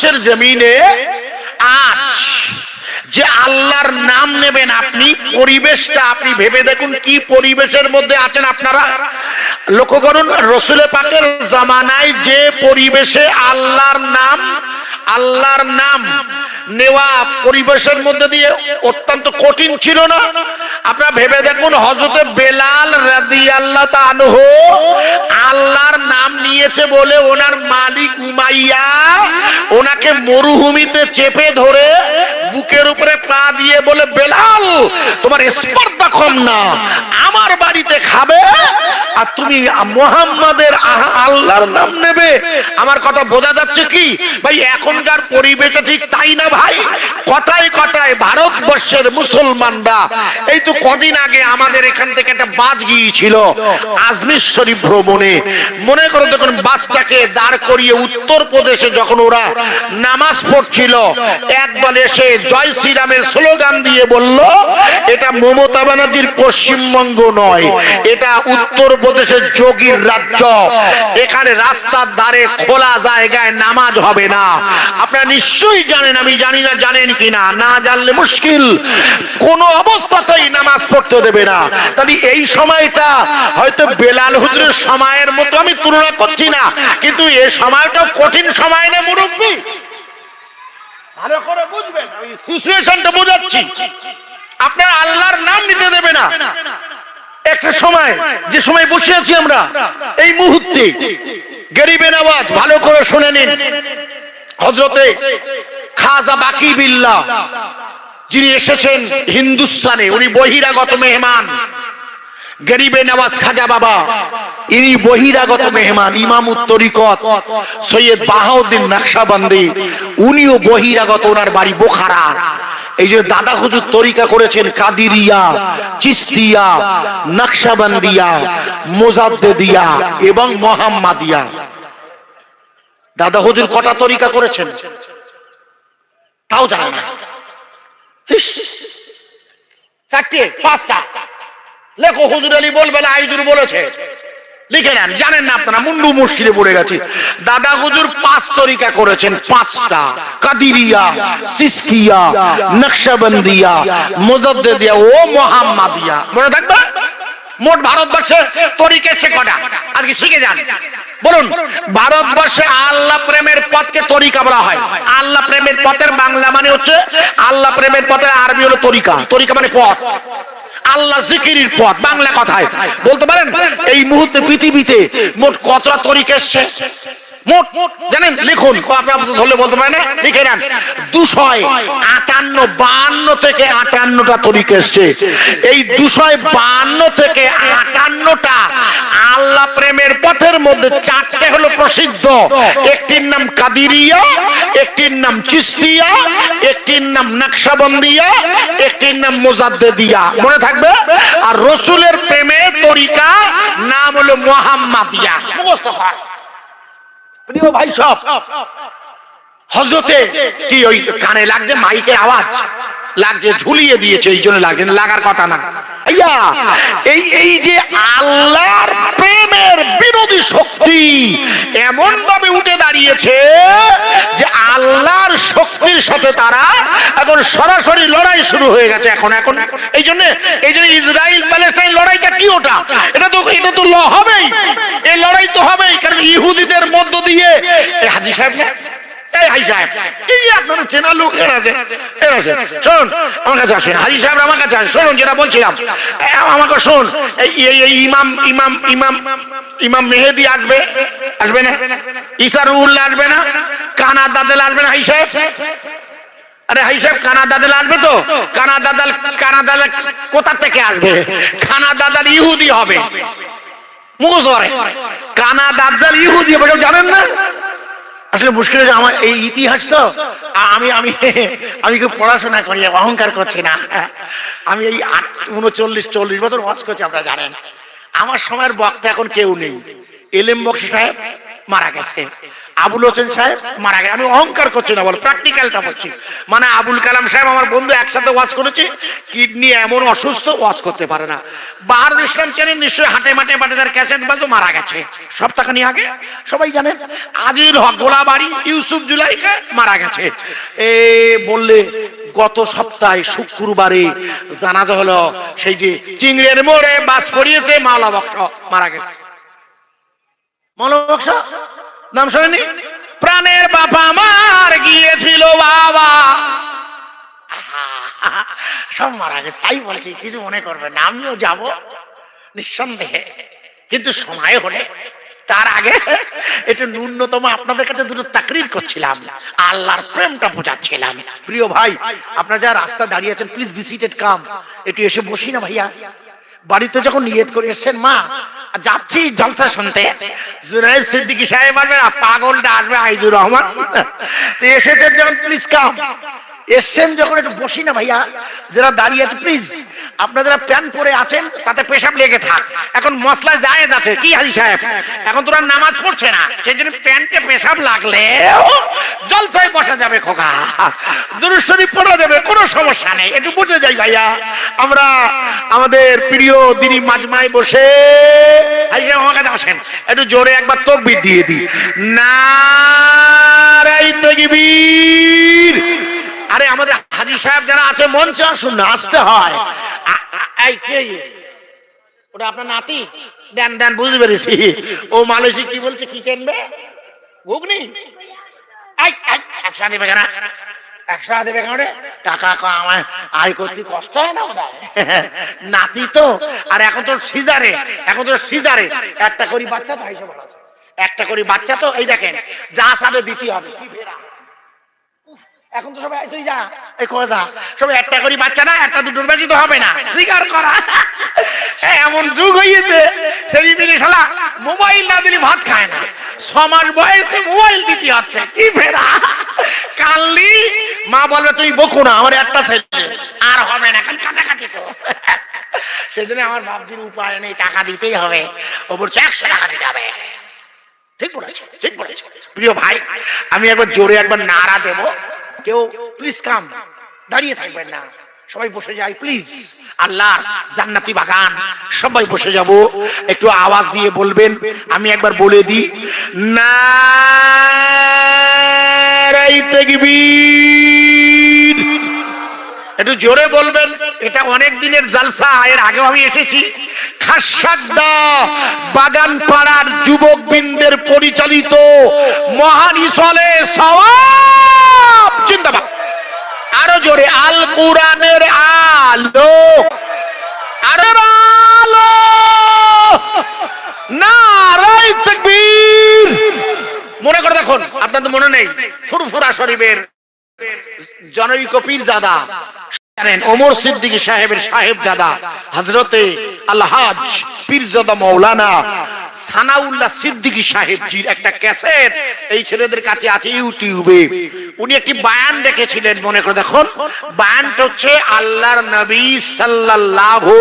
বাংলাদেশের জমিনে আজ যে আল্লাহর নাম নেবেন আপনি, পরিবেশটা আপনি ভেবে দেখুন কি পরিবেশের মধ্যে আছেন আপনারা। লক্ষ্য করুন, রাসূল পাকের জামানায় যে পরিবেশে আল্লাহর নাম নেওয়া পরিবেশের মধ্যে দিয়ে অত্যন্ত কঠিন ছিল না? আপনারা ভেবে দেখুন, হযরতে বেলাল রাদিয়াল্লাহু তাআলা আনহু আল্লাহর নাম নিয়েছে বলে ওনার মালিক উমাইয়া ওনাকে মরুভূমিতে চেপে ধরে বুকের উপরে পা দিয়ে বলে, বেলাল তোমার স্পর্ধা কম না, আমার বাড়িতে খাবে আর তুমি মুহাম্মাদের আল্লাহর নাম নেবে। আমার কথা বোঝা যাচ্ছে কি ভাই? এখনকার পরিবেশটা ঠিক তাই না ভাই? কথায় কথায় ভারতবর্ষের মুসলমানরা, এই তো কদিন আগে আমাদের এখান থেকে একটা বাস গিয়েছিল আজমির শরীফ ভ্রমণে। মনে করো যখন বাসটাকে দাঁড় করিয়ে উত্তরপ্রদেশে যখন ওরা নামাজ পড়ছিল, একদল এসে জয় শ্রীরামের স্লোগান দিয়ে বলল, এটা মমতা ব্যানার্জির পশ্চিমবঙ্গ নয়, এটা উত্তরপ্রদেশের যোগীর রাজ্য, এখানে রাস্তার ধারে খোলা জায়গায় নামাজ হবে না। আপনারা নিশ্চয়ই জানেন, আমি জানি না জানেন কিনা, না জানলে মুশকিল। কোন অবস্থাতেই নামাজ পড়তে দেবে না। তাহলে এই সময়টা হয়তো বেলাল হুজুরের সময়ের মতো আমি তুলনা করছি না, কিন্তু এই সময়টা কঠিন সময় না মুরব্বী? ভালো করে বুঝবেন, আমি সিচুয়েশনটা বোঝাচ্ছি। আপনারা আল্লাহর নাম নিতে দেবে না। একটা সময়, যে সময় বসে আছি আমরা এই মুহূর্তে, গরিবে নওয়াজ, ভালো করে শুনে নিন, হযরতে খাজা বাকি বিল্লাহ যিনি এসেছেন হিন্দুস্তানে, উনি বহিরাগত মেহমান। গরিবে নওয়াজ খাজা বাবা, ইনি বহিরাগত মেহমান। ইমামুত তরিকত সৈয়দ বাহাউদ্দিন নকশবন্দি, উনিও বহিরাগত, ওনার বাড়ি বোখারা। এই যে দাদা হুজুর তরিকা করেছেন কাদিরিয়া, চিশতিয়া, নকশবন্দিয়া, মুজাদ্দিদিয়া এবং মুহাম্মাদিয়া। দাদা হুজুর কটা তরিকা করেছেন তাও জানা না। চারটে, পাঁচটা লেখো, হুজুর আলী বলবে না আইজুর বলেছে, লিখে নেন। জানেন না আপনারা, মুন্ডু মুশকিলে পড়ে গেছি। দাদা হুজুর 5 তরিকা করেছেন, 5টা, কাদিরিয়া, চিশতিয়া, নকশবন্দিয়া, মুজাদ্দিদিয়া ও মুহাম্মাদিয়া। মনে থাকবে? মোট ভারতবর্ষে তরিকা সে কটা আজকে শিখে যান। বলুন, ভারতবর্ষে আল্লাহ প্রেমের পথকে তরিকা বলা হয়। আল্লাহ প্রেমের পথের বাংলা মানে হচ্ছে, আল্লাহ প্রেমের পথের আরবি হলো তরিকা। তরিকা মানে পথ, আল্লাহ জিকিরের পথ বাংলা কথায় বলতে পারেন। এই মুহূর্তে পৃথিবীতে মোট কতটা তরিকা এসছে মোট জানেন? লিখুন, আপনারা ধরলে বলতে পারেন না, লিখে নেন। 258 থেকে 58টা তরিকা এসছে। এই 252 থেকে 58টা আল্লাহ প্রেমের পথের মধ্যে 4টে হলো প্রসিদ্ধ। একটির নাম কাদিরিয়া, একটির নাম চিশতিয়া, একটির নাম নকশবন্দিয়া, একটির নাম মুজাদ্দিদিয়া। মনে থাকবে? আর রাসূলের প্রেমের তরিকা নাম হলো মুহাম্মাদিয়া। মুখস্থ হয় প্রিয় ভাই সব। হযরতে কি ওই কানে লাগছে মাইকের আওয়াজ লাগছে, ঝুলিয়ে দিয়েছে, এই জন্য লাগছে, লাগার কথা না। এই যে আল্লাহর প্রেমের বিরোধী শক্তি এমন ভাবে উঠে দাঁড়িয়েছে যে আল্লাহর শক্তির সাথে তারা এখন সরাসরি লড়াই শুরু হয়ে গেছে। এখন এই জন্য ইসরায়েল প্যালেস্টাইন লড়াইটা কি? এটা তো হবেই, এই লড়াই তো হবেই। কারণ ইহুদিদের মধ্য দিয়ে হাজী সাহেব, আপনারা চেনা লোক শুনুন, আমার কাছে আসেন। হাজী সাহেব আমার কাছে আসেন, শুনুন যেটা বলছিলাম, আমাকে শুন। ইমাম মেহেদি আসবে না? ঈসা রুহুল্লাহ আসবে না? কানা দাদেল আসবে না? হাজী সাহেব, আরে হাজী সাহেব কানা দাদেল আসবে তো? কানা দাদাল কোথা থেকে আসবে? কানা দাদাল ইহুদি হবে। মুখস্থ করে, কানা দাদাল ইহুদি হবে, জানেন না? আসলে মুশকিল হচ্ছে আমার এই ইতিহাস তো, আমি খুব পড়াশোনা করি, অহংকার করছি না। আমি এই 39-40 বছর ওয়াজ করছি, আপনারা জানেন। আমার সময়ের বক্তা এখন কেউ নেই। এলেম বক্সি সাহেব মারা গেছে। আবুল হোসেন সাহেব মারা গেছে। আমি অহংকার করছি না, বল প্র্যাকটিক্যালটা বলছি। মানে আবুল কালাম সাহেব আমার বন্ধু, একসাথে ওয়াজ করেছি, কিডনি এমন অসুস্থ ওয়াজ করতে পারে না। বাহারুল ইসলাম চেনেন নিশ্চয়ই, হাটে মাঠে বাটেদার ক্যাসেট বাজো, মারা গেছে সপ্তাহখানি আগে, সবাই জানেন। আজিল হক গোলাবাড়ি ইউসুফ জুলাইকা মারা গেছে। এ বললে গত সপ্তাহে শুক্রবারে জানাজা হলো, সেই যে চিংড়ির মোড়ে বাস পড়িয়েছে মাওলা বক্স মারা গেছে। মাওলা বক্স নাম শোনেনি? প্রাণের বাবা মার গিয়েছিল বাবা, সব মারা গেছে। তাই বলছি কিছু মনে করবেন না, আমিও যাব নিঃসন্দেহে, কিন্তু সময় হলে। তার আগে একটু ন্যূনতম আপনাদের কাছে দুটো তাকরির করছিলাম, আল্লাহর প্রেমটা বোঝাচ্ছিলাম। প্রিয় ভাই, আপনারা যারা রাস্তা দাঁড়িয়ে আছেন, প্লিজ ভিজিটেড কাম, একটু এসে বসি না ভাইয়া। বাড়িতে যখন নিয়ত করে এসছেন, মা যাচ্ছি জলসা শুনতে, জুনায়েদ সিদ্দিকী সাহেব আসবে, পাগলটা আসবে আইজুর রহমান, এসেছেন যখন প্লিজ কাম। এসছেন যখন একটু বসি না ভাইয়া। যারা দাঁড়িয়ে আছে প্লিজ, আপনারা যারা প্যান্ট পরে আছেন তাতে পেশাব লেগে থাক। এখন মশলা জায়েজ আছে কি হাজি সাহেব, এখন তোরা নামাজ পড়ছে না, সেই জন্য প্যান্টে পেশাব লাগলে জলসায় বসা যাবে, খোকা দুরূদ শরীফ পড়া যাবে, কোনো সমস্যা নেই। একটু বুঝে যাই ভাইয়া, আমরা আমাদের প্রিয় দিনী মাজমায় বসে, হাজি সাহেব আমার কাছে আসেন, একটু জোরে একবার তাকবীর দিয়ে দিই, নারায়ে তাকবীর। আরে আমাদের হাজি সাহেব যারা আছে মঞ্চে আসুন না, আসতে হয়। ওটা আপনার নাতি? দেন দেন, বুঝতে পেরেছি। ও মালয়েশিয়া কি বলছে, কি কিনবে? ঘুগনি। একশো দেবে কেন? একশো দেবে কেন? টাকা আমার আয় করতে কষ্ট হয় না ওটা? নাতি তো, আর এখন তো সিজারে, এখন তো সিজারে একটা করি বাচ্চা তো, একটা করি বাচ্চা তো, এই দেখেন যা সাবে দিতে হবে। এখন তো সবাই তুই যা, এই যা, সবাই একটা করি বাচ্চা না, একটা দুটোর বেশি তো হবে না, স্বীকার করা। এমন যুগ হয়েছে, সেই দিনে শালা মোবাইল না দিলে ভাত খায় না, 6 মাস বয়সে মোবাইল দিতে হচ্ছে, কি ফেরা। কাললি মা বলবে তুই বকো না, আমার একটা ছেলে আর হবে না, কারণ কাটাকাটি তো। সেজন্য আমার বাপজির উপায় নেই, টাকা দিতেই হবে। ও বলছে 100 টাকা দিতে হবে। ঠিক বলেছে, ঠিক বলেছে। প্রিয় ভাই, আমি একবার জোরে একবার নারা দেব, কেউ প্লিজ কাম, দাঁড়িয়ে থাকবেন না, সবাই বসে যাই প্লিজ। আল্লাহ জান্নাতি বাগান, সবাই বসে যাব, একটু আওয়াজ দিয়ে বলবেন। আমি একবার বলে দিই, নারায়ে তাকবীর। একটু জোরে বলবেন, এটা অনেক দিনের জালসা, এর আগেও আমি এসেছি। খাসাদ্দা বাগান পাড়ার যুবক বৃন্দের পরিচালিত মহান ইসলে সওয়াব জিন্দাবাদ। আরো জোরে, আল কুরআনের আলো, আরো আলো, নারায়ে তাকবীর। মনে করে দেখুন, আপনার তো মনে নেই, ফুরফুরা শরীফের জনৈক পীরজাদা জানেন, ওমর সিদ্দিকী সাহেবের সাহেবজাদা হযরতে আলহাজ পীরজাদা মাওলানা সানাউল্লাহ সিদ্দিকী সাহেবজির একটা ক্যাসেট এই ছেলেদের কাছে আছে ইউটিউবে। উনি একটি বয়ান রেখেছিলেন, মনে করে দেখুন। বয়ানটা হচ্ছে আল্লাহর নবী সাল্লাল্লাহু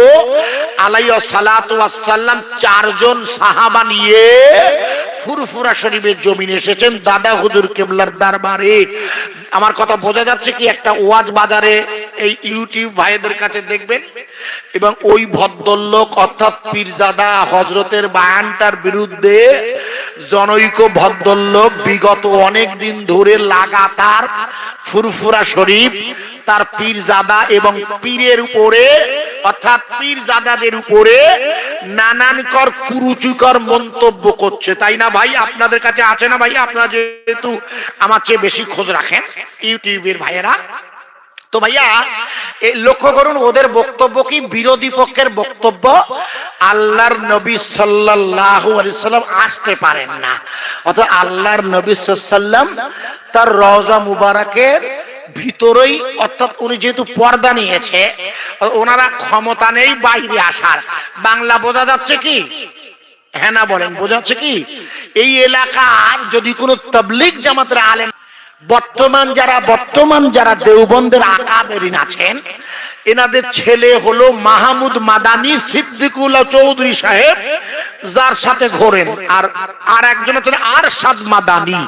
আলাইহি ওয়াসাল্লাম 4 জন সাহাবা নিয়ে ফুরফুরা শরীফের জমিনে এসেছেন দাদা হুজুর কেবলার দরবারে। আমার কথা বোঝা যাচ্ছে কি? একটা ওয়াজ বাজারে এই ইউটিউব ভাইদের কাছে দেখবেন, এবং ওই ভদ্রলোক অর্থাৎ পীরজাদা হযরতের বয়ানটার বিরুদ্ধে জনৈক ভদ্রলোক বিগত অনেক দিন ধরে লাগাতার ফুরফুরা শরীফ, তার পীরজাদা এবং পীরের উপরে অর্থাৎ পীরজাদাদের উপরে নানানকর কুরুচিকর মন্তব্য করছে, তাই না ভাই? আপনাদের কাছে আছে না ভাই? আপনারা যেহেতু আমার চেয়ে বেশি খোঁজ রাখেন ইউটিউবের ভাইয়েরা, তো ভাইয়া লক্ষ্য করুন ওদের বক্তব্য কি? বিরোধী পক্ষের বক্তব্য আল্লাহর নবী সাল্লাল্লাহু আলাইহি সাল্লাম আসতে পারেন না, অর্থাৎ আল্লাহর নবী সাল্লাল্লাহু আলাইহি সাল্লাম তার রওজা মুবারকের ভিতরেই, অর্থাৎ উনি যেহেতু পর্দা নিয়েছে, ওনারা ক্ষমতা নেই বাইরে আসার। বাংলা বোঝা যাচ্ছে কি? হ্যাঁ না বলেন, বোঝা যাচ্ছে কি? এই এলাকার যদি কোনো তাবলীগ জামাতের আলেম বর্তমান যারা দেওবন্দের আকাবেরিন আছেন, এনাদের ছেলে হলো মাহমুদ মাদানী সিদ্দিকুল্লাহ চৌধুরী সাহেব, যার সাথে ঘোরেন। আর একজন আছেন আরশাদ মাদানী,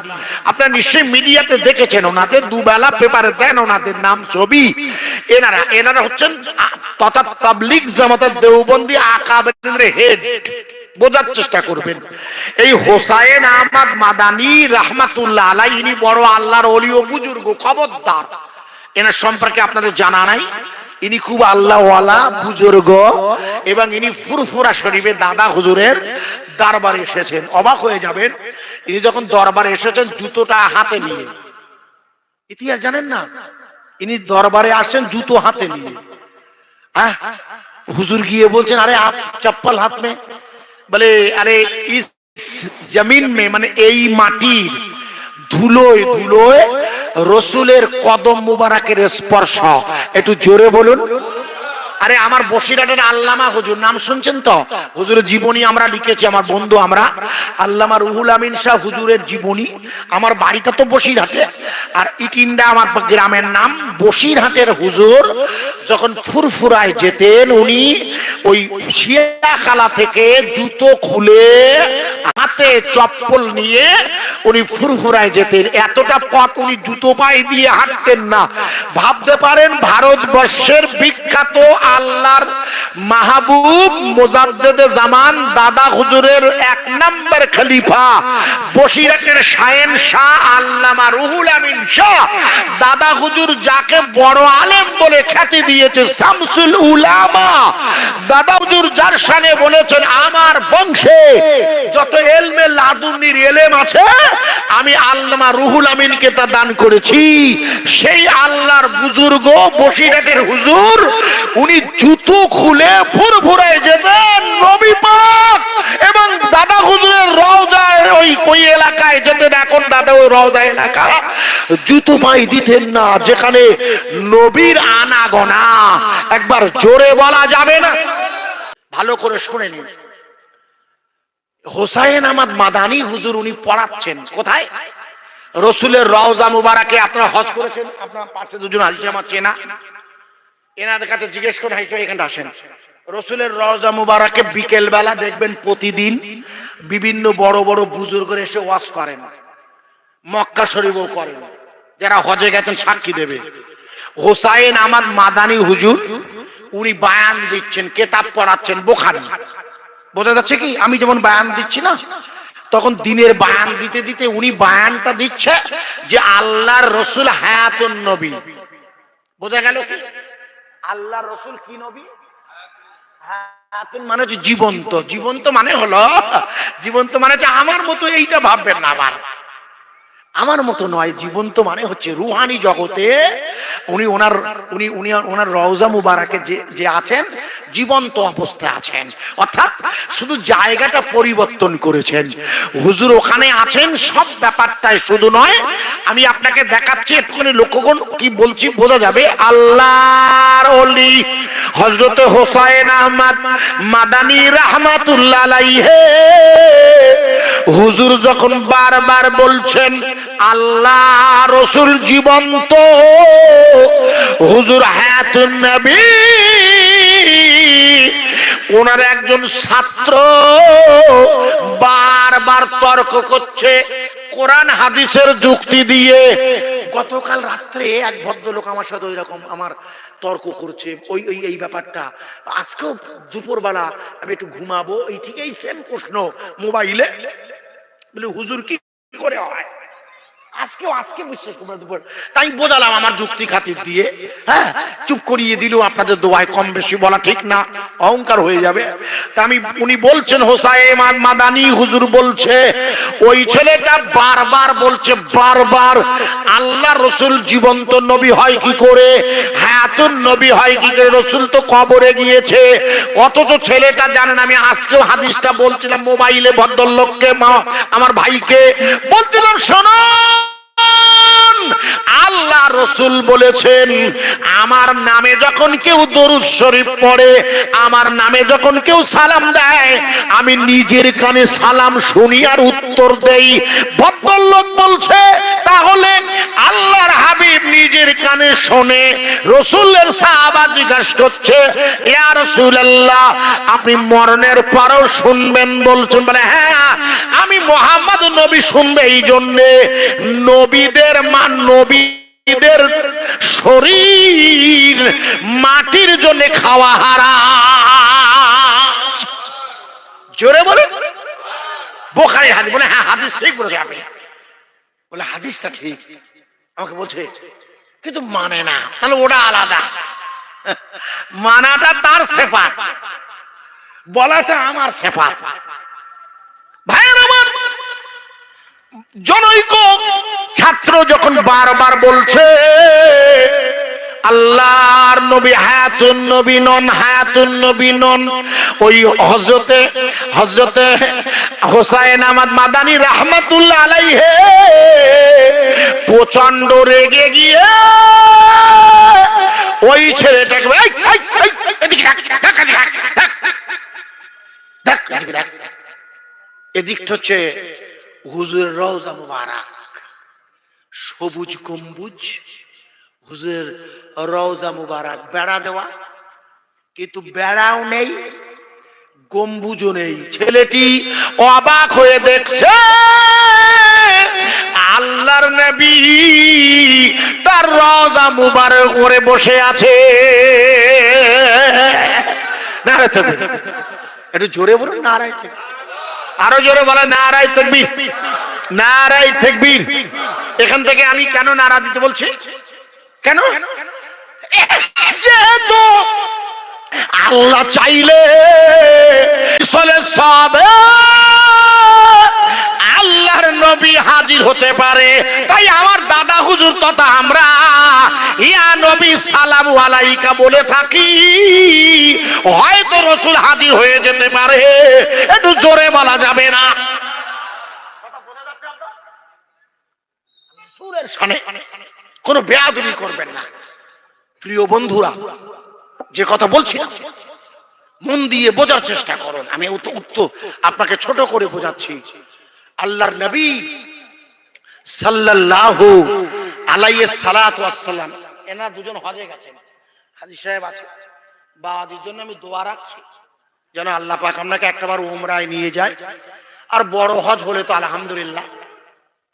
আপনারা নিশ্চয়ই মিডিয়াতে দেখেছেন, ওনাদের দুবেলা পেপারে দেন ওনাদের নাম ছবি। এনারা হচ্ছেন তথা তাবলীগ জামাতের দেওবন্দি আকাবের হেড, বোঝার চেষ্টা করবেন। এই হোসাইন আহমদ মাদানী রাহমাতুল্লাহ আলাইহি, ইনি বড় আল্লাহর ওলি ও বুজুর্গ, খবরদার এনার সম্পর্কে আপনাদের জানা নাই। ইনি খুব আল্লাহওয়ালা বুজুর্গ এবং ইনি ফুরফুরা শরীফে দাদা হুজুরের দরবারে এসেছেন। অবাক হয়ে যাবেন, ইনি যখন দরবারে এসেছেন জুতোটা হাতে নিয়ে। ইতিহাস জানেন না, ইনি দরবারে আসেন জুতো হাতে নিয়ে। হ্যাঁ, হুজুর গিয়ে বলছেন আরে আপ চপ্পল হাত মে, বলে আরে ইস জমিন মে, মানে এই মাটির ধুলোয় ধুলোয় রসুলের কদম মুবারকের স্পর্শ, একটু জোরে বলুন। আরে আমার বসিরহাটের আল্লামা হুজুর, নাম শুনছেন তো? হুজুরের জীবনী আমরা লিখেছি, আমার বন্ধু আমরা, আল্লামা রুহুল আমিন শাহ হুজুরের জীবনী। আমার বাড়িটা তো বসিরহাটে, আর ইটিন্ডা আমার গ্রামের নাম। বসিরহাটের হুজুর যখন ফুরফুরায় যেতেন, উনি ওই শিয়াখালা থেকে জুতো খুলে হাতে চপ্পল নিয়ে উনি ফুরফুরায় যেতেন। এতটা পথ উনি জুতো পায়ে দিয়ে হাঁটতেন না। ভাবতে পারেন ভারতবর্ষের বিখ্যাত আল্লাহর মাহবুব মুজাদ্দেদে জামান দাদা হুজুরের 1 নম্বর খলিফা বসিরহাটের শায়েন শাহ আল্লামা রুহুল আমিন শাহ দাদা হুজুর, যাকে বড় আলেম বলে খ্যাতি দিয়েছে, শামসুল উলামা দাদা হুজুর, যার শানে বলেছেন আমার বংশে যত এলমে লাদুনির এলেম আছে আমি আল্লামা রুহুল আমিনকে তা দান করেছি। সেই আল্লাহর বুজুর্গ বসিরহাটের হুজুর, উনি জুতো খুলে ফুরফুরায় যেতেন নবী পাক এবং দাদা হুজুরের রওজায় ওই এলাকায় যেতেন। এখন দাদা ওই রওজা এলাকা, জুতো পায়ে দিতেন না যেখানে নবীর আনাগোনা একবার জোরে বলা যাবে না। ভালো করে শুনে নিন, হোসাইন আহমদ মাদানী হুজুর উনি পড়াচ্ছেন কোথায়? রসুলের রওজা মুবারকে। আপনারা হজ করেছেন, আপনার পাশে দুজন হাজি আমার চেনা, এনাদের কাছে জিজ্ঞেস করে হাইতো এখানটা আসেন। রসুলের রওজা মুবারকে বিকেল বেলা দেখবেন প্রতিদিন বিভিন্ন বড় বড় বুজুর্গরা এসে ওয়াজ করেন, মক্কা শরীফও করেন, যারা হজে গেছেন সাক্ষী দেবে। হোসাইন আহমদ মাদানী হুজুর উনি বায়ান দিচ্ছেন, কেতাব পড়াচ্ছেন বুখারী। বোঝা যাচ্ছে কি? আমি যেমন বায়ান দিচ্ছি না, তখন দিনের বায়ান দিতে দিতে উনি বায়ানটা দিচ্ছে যে আল্লাহর রসুল হায়াতুন নবী। বোঝা গেল কি? আল্লাহর রসুল কি নবী? হায়াতুন মানে হচ্ছে জীবন্ত। জীবন্ত মানে হলো, জীবন্ত মানে হচ্ছে আমার মতো, এইটা ভাববেন না আবার আমার মতো নয়। জীবন্ত মানে হচ্ছে রুহানি জগতে উনি ওনার রওজা মুবারকে যে আছেন জীবন্ত অবস্থায় আছেন, অর্থাৎ শুধু জায়গাটা পরিবর্তন করেছেন। হুজুর ওখানে আছেন, সব ব্যাপারটাই শুধু নয়। আমি আপনাকে দেখাচ্ছি, একটুখানি লক্ষ্য করুন কি বলছি, বোঝা যাবে। আল্লাহর ওলি হযরত হোসাইন আহমদ মাদানী রাহমাতুল্লাহ আলাইহি হুজুর যখন বারবার বলছেন আল্লাহ রসুল জীবন্ত, হুজুর হায়াতুন নবী, ওনার একজন ছাত্র বারবার তর্ক করছে কোরআন হাদিসের যুক্তি দিয়ে। গতকাল রাত্রে এক ভদ্রলোক আমার সাথে ওই রকম আমার তর্ক করছে এই ব্যাপারটা। আজকেও দুপুরবেলা আমি একটু ঘুমাবো, এই ঠিক এই সেম প্রশ্ন মোবাইলে, বলে হুজুর কি করে হয়? আজকে বিশ্বাস করবেন দুপুর, তাই বোঝালাম আমার যুক্তি খাতির দিয়ে। হ্যাঁ, চুপ করিয়ে দিল। আপনাদের দোয়ায় কম বেশি বলা ঠিক না, অহংকার হয়ে যাবে। তা উনি বলছেন, হোসাইন মাদানী হুজুর বলছে ওই ছেলেটা বারবার বলছে, বারবার আল্লাহ রসুল জীবন্ত নবী হয় কি করে, হায়াতুন নবী হয় কি করে, রসুল তো কবরে গিয়েছে। অথচ ছেলেটা জানেন, আমি আজকেও হাদিসটা বলছিলাম মোবাইলে ভদ্রলোককে, আমার ভাইকে বলছিলাম, শোনো আল্লাহ রসুল বলেছেন আমার নামে যখন কেউ দরুদ শরীফ পড়ে, আমার নামে যখন কেউ সালাম দেয়, আমি নিজের কানে সালাম শুনি আর উত্তর দেই। ভদ্রলোক বলছে তাহলে আল্লাহর হাবিব নিজ নিজের কানে শোনে। রাসূলের সাহাবা জিজ্ঞাসা করছে, ইয়া রাসূলুল্লাহ, আপনি মরণের পরও শুনবেন বলছেন? বলে হ্যাঁ, আমি মুহাম্মদ নবী শুনবে এই জন্যে, নবীদের নবীদের শরীর মাটির জন্য খাওয়া হারাম। জোরে বলে বুখারী হাদিস। বলে হ্যাঁ হাদিস ঠিক বলেছে আপনি। বলে হাদিসটা ঠিক, আমাকে বলছে কিন্তু মানে না। তাহলে ওটা আলাদা, মানাটা তার সিফাত, বলাটা আমার সিফাত। ভাইয়ের আমার, জনৈক ছাত্র যখন বারবার বলছে আল্লাহর নবী হায়াতুন নবী নন, হায়াতুন নবী নন, ওই হযরতে হোসাইন আহমদ মাদানী রাহমাতুল্লাহ আলাইহি প্রচন্ড রেগে গিয়ে ওই ছেলেটাকে এদিকটা হচ্ছে হুজুরের রওজা মুবারক, সবুজ গম্বুজ, হুজুরের রওজা মুবারক, বেড়া দেওয়া, কিন্তু বেড়াও নেই গম্বুজও নেই। ছেলেটি অবাক হয়ে দেখছে আল্লাহর নবী তার রওজা মুবারক করে বসে আছে। নারে তাকবীর, একটু জোরে বলুন নারায়ে তাকবীর, আরো জোরে বলে নারায়ে তাকবীর, নারায়ে তাকবীর। এখান থেকে আমি কেন নারা দিতে বলছি? কেন? যেহেতু আল্লাহ চাইলে সবে আল্লাহর নবী হাজির হতে পারে। তাই আমার দাদা হুজুর তথা আমরা ইয়া নবী সালামু আলাইকা বলে থাকি। হয়তো রাসূল হাজির হয়ে যেতে পারে, একটু জোরে বলা যাবে না। রাসূলের শানে কোনো বেয়াদবি করবেন না। প্রিয় বন্ধুরা, যে কথা বলছি মন দিয়ে বোঝার চেষ্টা করুন। আমি আপনাকে ছোট করে বোঝাচ্ছি। আল্লাহর নবী সাল্লাল্লাহু আলাইহি সাল্লাতু ওয়াস সালাম, এনা দুজন হজে গেছেন, হাজী সাহেব আছে, বাবার জন্য আমি দোয়া রাখছি যেন আল্লাহ পাক আপনাকে একবার উমরায় নিয়ে যায়। আর বড় হজ হলে তো আলহামদুলিল্লাহ।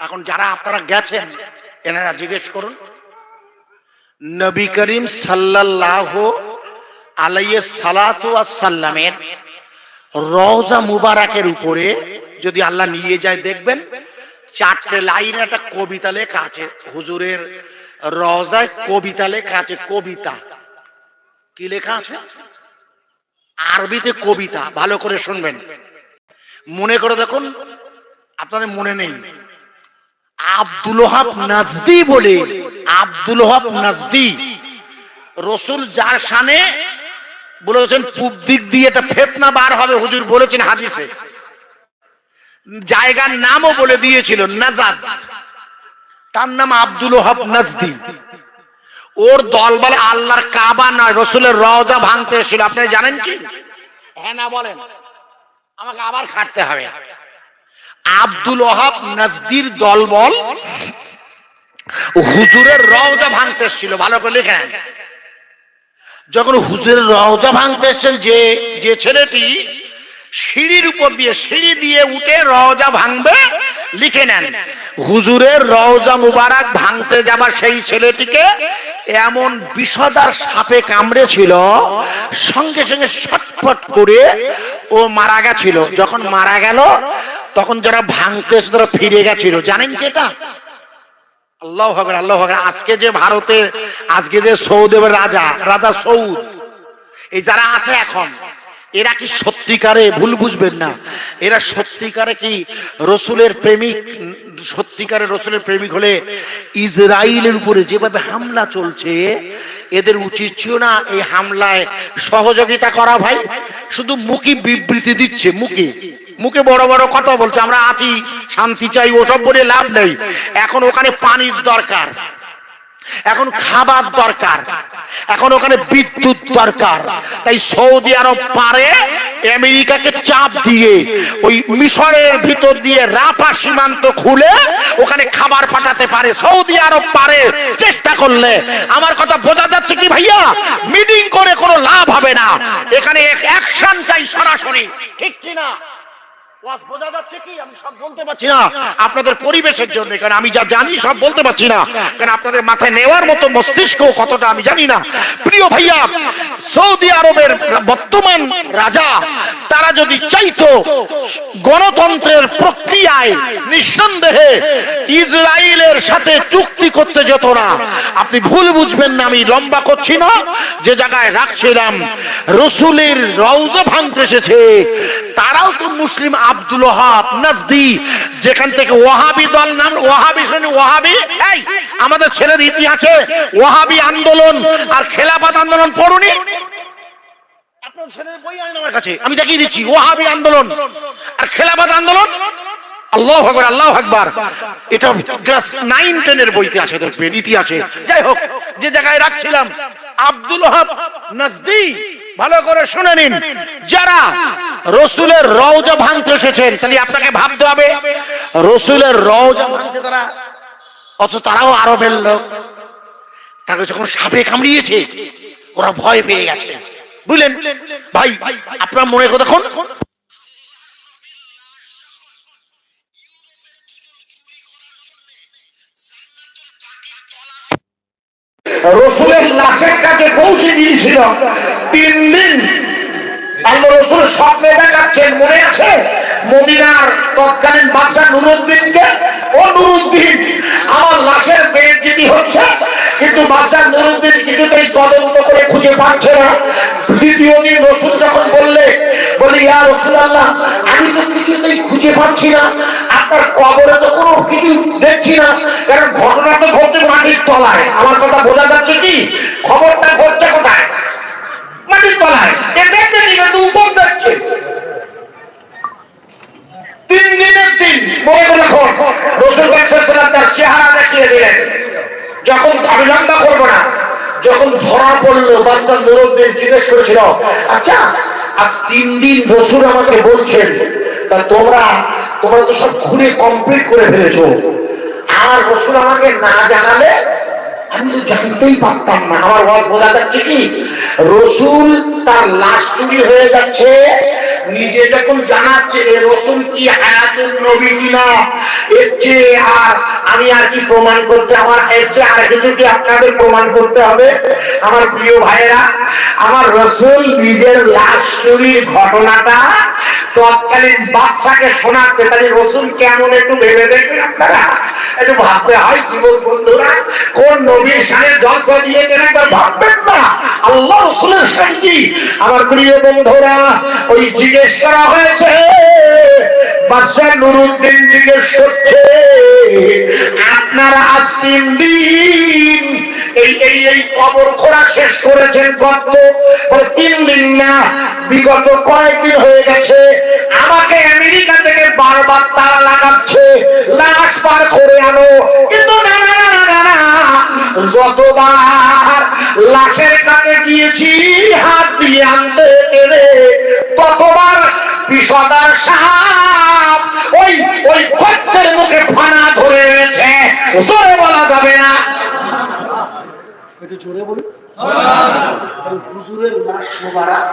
এখন যারা আপনারা গেছেন এনারা জিজ্ঞেস করুন, নবী করিম সাল্লাল্লাহু আলাইহি সাল্লাতু ওয়াস সাল্লামের রওজা মুবারকের উপরে যদি আল্লাহ নিয়ে যায়, দেখবেন 4টে লাইনে একটা কবিতা লেখা আছে। হুজুরের রওজায় কবিতা লেখা আছে। কবিতা কি লেখা আছে? আরবিতে কবিতা। ভালো করে শুনবেন, মনে করে দেখুন, আপনাদের মনে নেই। আব্দুল ওয়াহাব নাজদি বলে, আব্দুল ওয়াহাব নাজদি রাসূল যার শানে বলেছেন পূব দিক দিয়ে একটা ফিতনা বার হবে, হুজুর বলেছেন হাদিসে। জায়গার নামও বলে দিয়েছিল নাজাদ, তার নাম আব্দুল ওয়াহাব নাজদি। ওর দল বলে আল্লাহর কাবা নয়, রাসূলের রওজা ভাঙতে এসেছিল। আপনারা জানেন কি? হ্যাঁ না বলেন, আমাকে আবার খাটতে হবে। আব্দুল ওয়াহাব নাজদির দলবল হুজুরের রওজা ভাঙতে এসেছিল। ভালো করে লিখে নেন। যখন হুজুরের রওজা ভাঙতে এসেছেন, যে ছেলেটি সিঁড়ির উপর দিয়ে সিঁড়ি দিয়ে উঠে রওজা ভাঙবে, লিখে নেন, হুজুরের রওজা মুবারক ভাঙতে যাবার সেই ছেলেটিকে এমন বিষধর সাপে কামড়েছিল, সঙ্গে সঙ্গে ছটফট করে ও মারা গেছিল। যখন মারা গেল তখন যারা ভাঙতে এসে তারা ফিরে গেছিল। জানেন কি এটা? আল্লাহু আকবার, আল্লাহু আকবার। আজকে যে ভারতের, আজকে যে সৌদের রাজা সৌদ, এই যারা আছে এখন, এরা কি সত্যিকারে, ভুল বুঝবেন না, এরা সত্যিকারে কি রাসূলের প্রেমিক? সত্যিকারে রাসূলের প্রেমিক হলে ইসরায়েলের উপরে যেভাবে হামলা চলছে, এদের উচিত ছিল না এই হামলায় সহযোগিতা করা? ভাই, শুধু মুখে বিবৃতি দিচ্ছে, মুখে বড় বড় কথা বলছে, আমরা আছি, শান্তি চাই, ওসব বলে লাভ নেই। এখন ওখানে পানির দরকার। এখন খাবার দরকার, এখন ওখানে বিদ্যুৎ দরকার, তাই সৌদি আরব পারে আমেরিকাকে চাপ দিয়ে ওই মিশরের ভিতর দিয়ে রাফা সীমান্ত খুলে ওখানে খাবার পাঠাতে পারে। সৌদি আরব পারে চেষ্টা করলে। আমার কথা বোঝা যাচ্ছে কি ভাইয়া? মিটিং করে কোনো লাভ হবে না, এখানে অ্যাকশন চাই সরাসরি, ঠিক কি না? বোঝা যাচ্ছে কি? আমি সব বলতে পারছি না আপনাদের পরিবেশের জন্য, কারণ আমি যা জানি সব বলতে পারছি না, কারণ আপনাদের মাথায় নেওয়ার মতো মস্তিষ্ক কতটা আমি জানি না। প্রিয় ভাইয়া, সৌদি আরবের বর্তমান রাজা তারা যদি চাইতো গণতন্ত্রের প্রক্রিয়ায় নিঃসন্দেহে ইসরায়েলের সাথে চুক্তি করতে যেত না। আপনি ভুল বুঝবেন না, আমি লম্বা করছি না। যে জায়গায় রাখছিলাম রসুলের রওজা ভাঙতে এসেছে, তারাও তো মুসলিম। আব্দুল ওয়াহাব নাজদি, যেখান থেকে ওয়াহাবি দল নাম, ওয়াহাবি শুনি ওয়াহাবি, এই আমাদের ছেলের ইতিহাসে ওয়াহাবি আন্দোলন আর খেলাফত আন্দোলন পড়ুনি? আপনার ছেলের বই আইন আমার কাছে, আমি দেখিয়ে দিচ্ছি। ওয়াহাবি আন্দোলন আর খেলাফত আন্দোলন, আল্লাহু আকবার, আল্লাহু আকবার, এটা ক্লাস 9 10 এর বইতে আছে, দেখবেন ইতিহাসে। যাই হোক, যে জায়গায় রাখছিলাম আব্দুল ওয়াহাব নাজদি, ভালো করে শুনে নিন, যারা রসুলের রওজা ভাঙতে এসেছেন, তাহলে আপনাকে ভাবতে হবে রসুলের রওজা ভাঙতে তারা, অথচ তারাও আরবের লোক, তাকে যখন সাপে কামড়িয়েছে ওরা ভয় পেয়ে গেছে, বুঝলেন ভাই? আপনার মনে কথা দেখুন, রসুলের লাশের কাছে পৌঁছে দিয়েছিল 3 দিন। আল্লাহ রসুল স্বপ্নে দেখাচ্ছেন, মনে আছে? মদিনার তৎকালীন বাদশা নুরুদ্দিনকে, ও নুরুদ্দিন, আমার লাশের বেইজ্জতি হচ্ছে, কিন্তু বাদশা নুরুদ্দিন কিছুতেই তদন্ত করে খুঁজে পাচ্ছে না। দ্বিতীয় দিন রসুল যখন বললে, বলি ইয়া রাসূলুল্লাহ, আমি তো কিছুতেই খুঁজে পাচ্ছি না, আপনার কবরে তো কোনো কিছু দেখছি না, কারণ ঘটনা তো ঘটছে মাটির তলায়। আমার কথা বোঝা যাচ্ছে কি? খবরটা ঘটছে কোথায়? মাটির তলায়। দেখতে কিন্তু উপর দেখছে। 3 দিনের দিন মনে রাখো, রাসূল সাল্লাল্লাহু তার চেহারা দেখিয়ে দিলেন। যখন আমি লম্বা করবো না, যখন ধরা পড়লো, বাদশা নুরুদ্দিন জিজ্ঞেস করেছিল, আচ্ছা আজ 3 দিন রাসূল আমাকে বলছেন, তা তোমরা তো সব খুলে কমপ্লিট করে ফেলেছো, আর রাসূল আমাকে না জানালে আমি তো জানতেই পারতাম না। আমার ওয়াজ বোঝা যাচ্ছে কি? রসুল তার লাশ চুরি হয়ে যাচ্ছে, নিজে যখন জানাচ্ছে রসুল কি হায়াতুন নবী কিনা, এর চেয়ে আর আমি আর কি প্রমাণ করতে, আমার এর চেয়ে আর কিছু কি আপনাদের প্রমাণ করতে হবে? আমার প্রিয় ভাইয়েরা, আমার রসুল নিজের লাশ চুরির ঘটনাটা তৎকালীন বাদশাকে শোনাচ্ছে, তাহলে রসুল কেমন একটু ভেবে দেখবেন আপনারা, একটু ভাবতে হয় যুবক বন্ধুরা, কোন নবীর সামনে জলসা দিয়েছেন একবার ভাববেন না? আল্লাহ রসুলের শান্তি। আমার প্রিয় বন্ধুরা, ওই জিজ্ঞেস করা হয়েছে, বাদশা নুরুদ্দিন জিজ্ঞেস করছে, আপনারা আজ 3 দিন এই কবর খোঁড়া শেষ করেছেন কত? 3 দিন না, বিগত কয়েকদিন হয়ে গেছে। আমাকে আমেরিকা থেকে বারবার তারা লাগাচ্ছে, লাশ পার করে আনো, কিন্তু না, যতবার লাশের কাছে গিয়েছি হাত দিয়ে আনতে গেলে ততবার বিষদার সাপ ওই খদ্দের মুখে ফানা ধরে রয়েছে, জোরে বলা যাবে না। একটু জোরে বলুন। হুজুরের লাশ মোবারক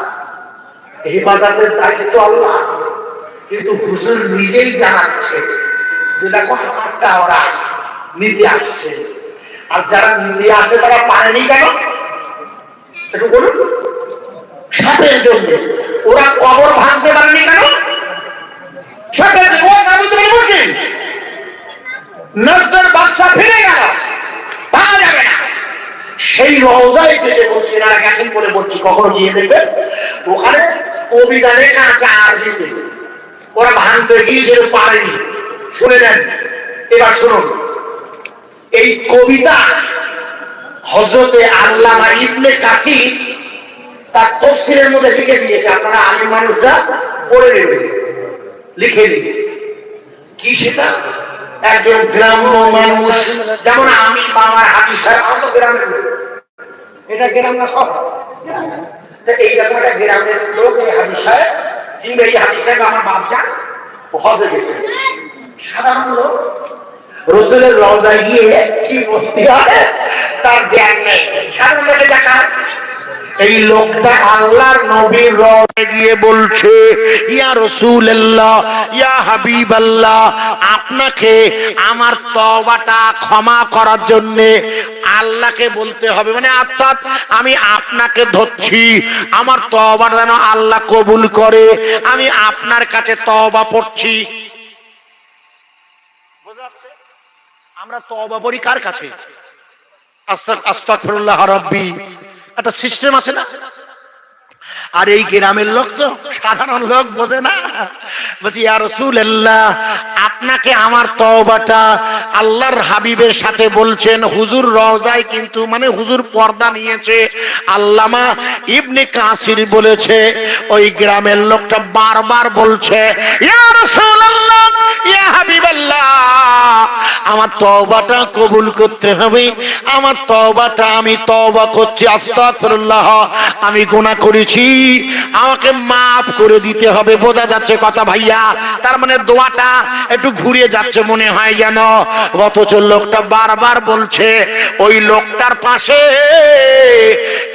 ইবাদতের দায়িত্ব আল্লাহ, কিন্তু হুজুর নিজেই জানাচ্ছে যে দেখো আমারটা ওরা নিতে আসছে, আর যারা নিতে আসে তারা পারেনি কেন? একটু বলুন। সাপের জন্য। ওরা কবর ভাঙতে পারেনি কেন? সাপের জন্য। নজর বাদশা ফিরে গেল, ভাঙা যাবে না। সেই রওজায় যেতে বলছি না, গেছেন বলে বলছি, কখনো গিয়ে দেখবে ওখানে কবিতা লেখা আছে আরবিতে, ওরা ভাঙতে গিয়ে পারেনি। শুনে নেন, এবার শুনুন, এই কবিতা হযরতে আল্লামা ইবনে কাসির তার তাফসীরের মধ্যে লিখে দিয়েছে, আপনারা আলেম মানুষরা পড়ে নেবেন, লিখে দিন। কি সেটা? একজন গ্রাম্য মানুষ, যেমন আমি বাবার হাজি সাহেব, অত গ্রামের লোক, এটা গ্রাম না শহর, এইরকম একটা গ্রামের লোক এই হাজি সাহেব, কিংবা এই হাজি সাহেব আমার বাপজান হজে গেছে, সাধারণ লোক রসুলের রওজায় গিয়ে কি বলতে হয় তার জ্ঞান নেই, সাধারণ লোকে দেখা আছে। এই লোকটা আল্লাহর নবীর রওজায় গিয়ে বলছে, ইয়া রাসূলুল্লাহ, ইয়া হাবিবাল্লাহ, আপনাকে আমার তওবাটা ক্ষমা করার জন্য আল্লাহকে বলতে হবে, মানে অর্থাৎ আমি আপনাকে ধরছি, আমার তওবাটা যেন আল্লাহ কবুল করে, আমি আপনার কাছে তওবা পড়ছি। আমরা তওবা পড়ি কার কাছে? আস্তাগফিরুল্লাহ রাব্বি, একটা সিস্টেম আছে না? আর এই গ্রামের লোক তো সাধারণ লোক বোঝে না, বলছি ইয়া রাসূলুল্লাহ, আপনাকে আমার তওবাটা আল্লাহর হাবিবের সাথে বলছেন। হুজুর রওজায় কিন্তু মানে হুজুর পর্দা নিয়েছে, আল্লামা ইবনে কাসির বলেছে, ওই গ্রামের লোকটা বারবার বলছে, ইয়া রাসূলুল্লাহ, ইয়া হাবিবাল্লাহ, আমার তওবাটা কবুল করতে হবে, আমার তওবাটা আমি তওবা করছি, আস্তাগফিরুল্লাহ, আমি গুনাহ করেছি, আমাকে মাফ করে দিতে হবে। বোঝা যাচ্ছে কথা ভাইয়া? তার মানে দোয়াটা একটু ঘুরে যাচ্ছে মনে হয় যেন, অথচ লোকটা বারবার বলছে। ওই লোকটার পাশে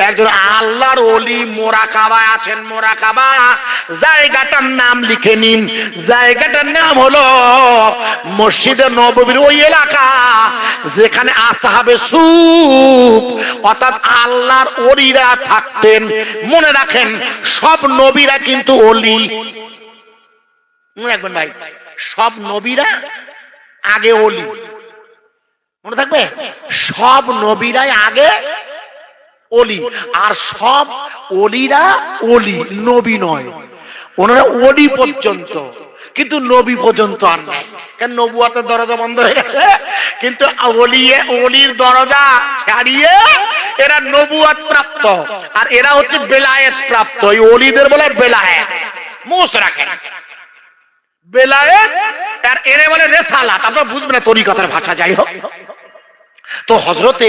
একজন আল্লাহর ওলি মোরাকাবা আছেন, মোরাকাবা জায়গাটার নাম লিখে নিন, জায়গাটার নাম হলো মসজিদে নববীর ওই এলাকা যেখানে আসহাবে সুফ অর্থাৎ আল্লাহর ওলিরা থাকতেন। মনে রাখেন, সব নবীরা কিন্তু ওলি, মনে রাখবেন ভাই, সব নবীরা আগে ওলি, মনে থাকবে, সব নবীরাই আগে ওলি, আর সব ওলিরা ওলি, নবী নয়। ওনারা ওলি পর্যন্ত, কিন্তু নবী পর্যন্ত আর নাই, কারণ নবুয়তের দরজা বন্ধ হয়ে গেছে। কিন্তু ওলির দরজা ছাড়িয়ে এরা নবুয়ত প্রাপ্ত, আর এরা হচ্ছে বেলায়েত প্রাপ্ত। এই ওলিদের বলে বেলায়েত, মুখস্থ রাখেন, বেলায়েত, আর এরা বলে রেসালাত। আপনারা বুঝবেন না তরিকতের ভাষা, যাই হোক। তো হযরতে